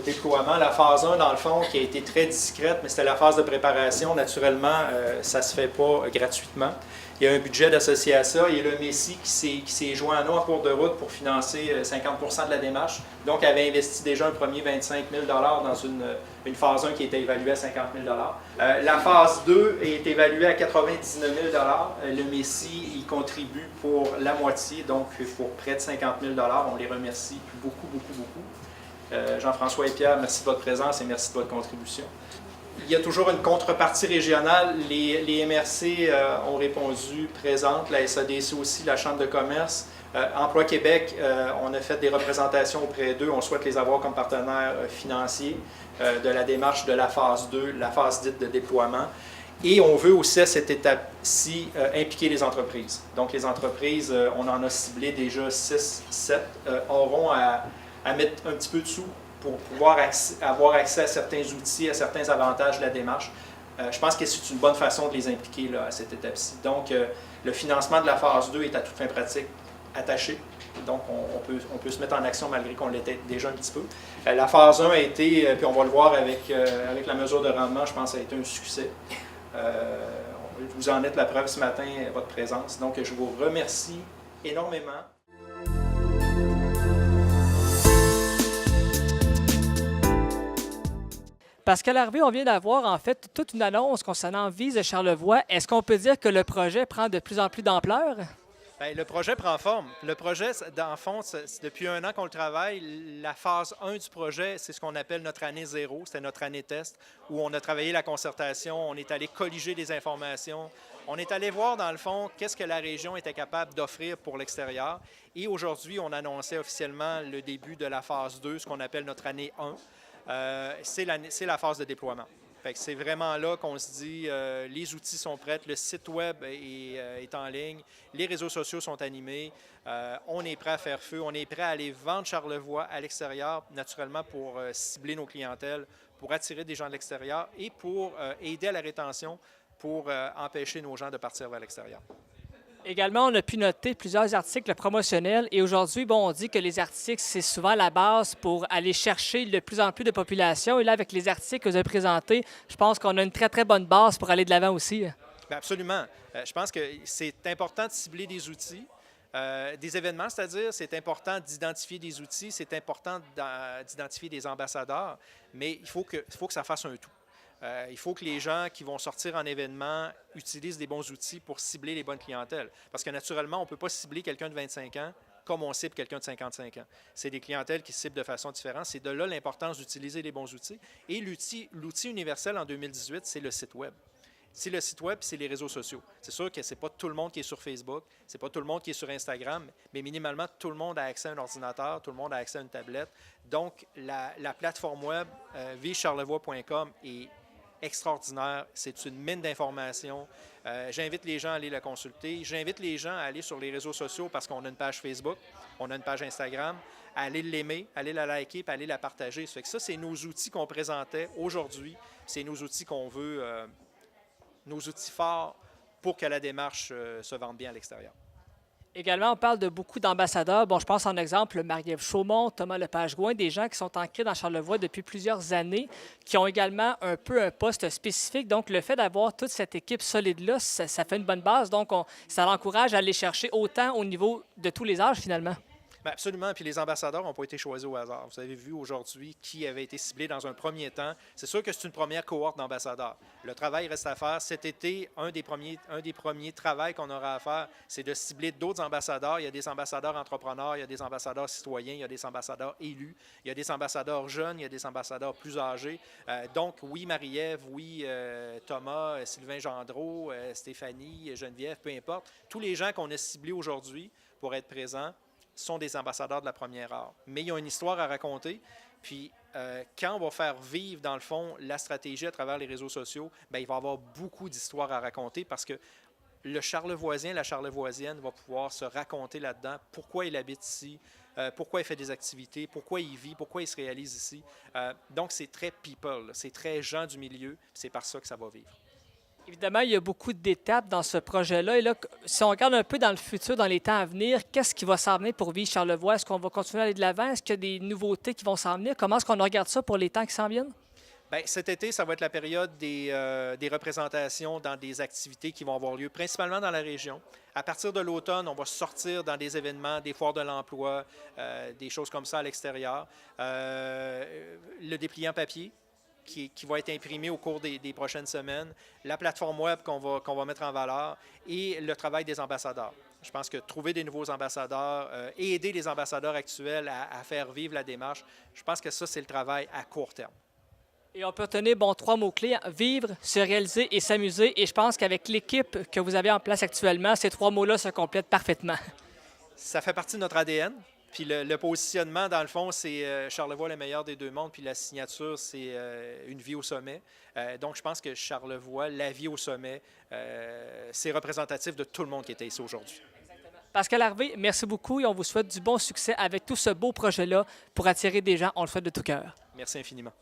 déploiement. La phase 1, dans le fond, qui a été très discrète, mais c'était la phase de préparation. Naturellement, ça ne se fait pas gratuitement. Il y a un budget d'associé à ça. Il y a le Messi qui s'est joint à nous en cours de route pour financer 50% de la démarche. Donc, avait investi déjà un premier 25 000 dans une phase 1 qui était évaluée à 50 000 La phase 2 est évaluée à 99 000 Le Messi, il contribue pour la moitié, donc pour près de 50 000 On les remercie beaucoup, beaucoup, beaucoup. Jean-François et Pierre, merci de votre présence et merci de votre contribution. Il y a toujours une contrepartie régionale. Les MRC ont répondu présentes, la SADC aussi, la Chambre de commerce. Emploi Québec, on a fait des représentations auprès d'eux. On souhaite les avoir comme partenaires financiers de la démarche de la phase 2, la phase dite de déploiement. Et on veut aussi à cette étape-ci impliquer les entreprises. Donc les entreprises, on en a ciblé déjà 6, 7, auront à mettre un petit peu de sous pour pouvoir avoir accès à certains outils, à certains avantages de la démarche. Je pense que c'est une bonne façon de les impliquer là, à cette étape-ci. Donc, le financement de la phase 2 est à toute fin pratique attaché. Donc, on peut se mettre en action malgré qu'on l'était déjà un petit peu. La phase 1 a été, puis on va le voir avec la mesure de rendement, je pense que ça a été un succès. Vous en êtes la preuve ce matin, votre présence. Donc, je vous remercie énormément. Pascal Harvey, on vient d'avoir en fait toute une annonce concernant Vise de Charlevoix. Est-ce qu'on peut dire que le projet prend de plus en plus d'ampleur? Bien, le projet prend forme. Le projet, dans le fond, depuis un an qu'on le travaille, la phase 1 du projet, c'est ce qu'on appelle notre année 0. C'était notre année test où on a travaillé la concertation, on est allé colliger des informations, on est allé voir, dans le fond, qu'est-ce que la région était capable d'offrir pour l'extérieur. Et aujourd'hui, on annonçait officiellement le début de la phase 2, ce qu'on appelle notre année 1. C'est la phase de déploiement. C'est vraiment là qu'on se dit les outils sont prêts, le site web est en ligne, les réseaux sociaux sont animés, on est prêt à faire feu, on est prêt à aller vendre Charlevoix à l'extérieur, naturellement pour cibler nos clientèles, pour attirer des gens de l'extérieur et pour aider à la rétention, pour empêcher nos gens de partir vers l'extérieur. Également, on a pu noter plusieurs articles promotionnels et aujourd'hui, on dit que les articles, c'est souvent la base pour aller chercher de plus en plus de population. Et là, avec les articles que vous avez présentés, je pense qu'on a une très, très bonne base pour aller de l'avant aussi. Bien, absolument. Je pense que c'est important de cibler des outils, des événements, c'est-à-dire c'est important d'identifier des outils, c'est important d'identifier des ambassadeurs, mais il faut que ça fasse un tout. Il faut que les gens qui vont sortir en événement utilisent des bons outils pour cibler les bonnes clientèles. Parce que naturellement, on ne peut pas cibler quelqu'un de 25 ans comme on cible quelqu'un de 55 ans. C'est des clientèles qui ciblent de façon différente. C'est de là l'importance d'utiliser les bons outils. Et l'outil universel en 2018, c'est le site Web. C'est le site Web, c'est les réseaux sociaux. C'est sûr que ce n'est pas tout le monde qui est sur Facebook, c'est pas tout le monde qui est sur Instagram, mais minimalement, tout le monde a accès à un ordinateur, tout le monde a accès à une tablette. Donc, la plateforme Web, vicharlevoix.com, est extraordinaire. C'est une mine d'informations. J'invite les gens à aller la consulter. J'invite les gens à aller sur les réseaux sociaux parce qu'on a une page Facebook, on a une page Instagram, à aller l'aimer, aller la liker, puis aller la partager. Ça fait que ça, c'est nos outils qu'on présentait aujourd'hui. C'est nos outils qu'on veut, nos outils forts pour que la démarche se vende bien à l'extérieur. Également, on parle de beaucoup d'ambassadeurs. Bon, je pense en exemple Marie-Ève Chaumont, Thomas Lepage-Gouin, des gens qui sont ancrés dans Charlevoix depuis plusieurs années, qui ont également un peu un poste spécifique. Donc, le fait d'avoir toute cette équipe solide-là, ça fait une bonne base. Donc, ça l'encourage à aller chercher autant au niveau de tous les âges, finalement. Bien, absolument. Puis les ambassadeurs n'ont pas été choisis au hasard. Vous avez vu aujourd'hui qui avait été ciblé dans un premier temps. C'est sûr que c'est une première cohorte d'ambassadeurs. Le travail reste à faire. Cet été, un des premiers travaux qu'on aura à faire, c'est de cibler d'autres ambassadeurs. Il y a des ambassadeurs entrepreneurs, il y a des ambassadeurs citoyens, il y a des ambassadeurs élus, il y a des ambassadeurs jeunes, il y a des ambassadeurs plus âgés. Donc, oui, Marie-Ève, oui, Thomas, Sylvain Gendreau, Stéphanie, Geneviève, peu importe. Tous les gens qu'on a ciblés aujourd'hui pour être présents sont des ambassadeurs de la première heure. Mais ils ont une histoire à raconter. Puis, quand on va faire vivre, dans le fond, la stratégie à travers les réseaux sociaux, bien, il va y avoir beaucoup d'histoires à raconter parce que le Charlevoisien, la Charlevoisienne va pouvoir se raconter là-dedans pourquoi il habite ici, pourquoi il fait des activités, pourquoi il vit, pourquoi il se réalise ici. Donc, c'est très people, c'est très gens du milieu, c'est par ça que ça va vivre. Évidemment, il y a beaucoup d'étapes dans ce projet-là. Et là, si on regarde un peu dans le futur, dans les temps à venir, qu'est-ce qui va s'en venir pour Vie Charlevoix? Est-ce qu'on va continuer à aller de l'avant? Est-ce qu'il y a des nouveautés qui vont s'en venir? Comment est-ce qu'on regarde ça pour les temps qui s'en viennent? Bien, cet été, ça va être la période des représentations dans des activités qui vont avoir lieu, principalement dans la région. À partir de l'automne, on va sortir dans des événements, des foires de l'emploi, des choses comme ça à l'extérieur. Le dépliant papier, qui va être imprimé au cours des prochaines semaines, la plateforme web qu'on va mettre en valeur et le travail des ambassadeurs. Je pense que trouver des nouveaux ambassadeurs et aider les ambassadeurs actuels à faire vivre la démarche, je pense que ça, c'est le travail à court terme. Et on peut retenir, 3 mots-clés, vivre, se réaliser et s'amuser. Et je pense qu'avec l'équipe que vous avez en place actuellement, ces 3 mots-là se complètent parfaitement. Ça fait partie de notre ADN. Puis le positionnement, dans le fond, c'est Charlevoix, le meilleur des deux mondes. Puis la signature, c'est une vie au sommet. Donc, je pense que Charlevoix, la vie au sommet, c'est représentatif de tout le monde qui était ici aujourd'hui. Pascal Harvey, merci beaucoup et on vous souhaite du bon succès avec tout ce beau projet-là pour attirer des gens. On le souhaite de tout cœur. Merci infiniment.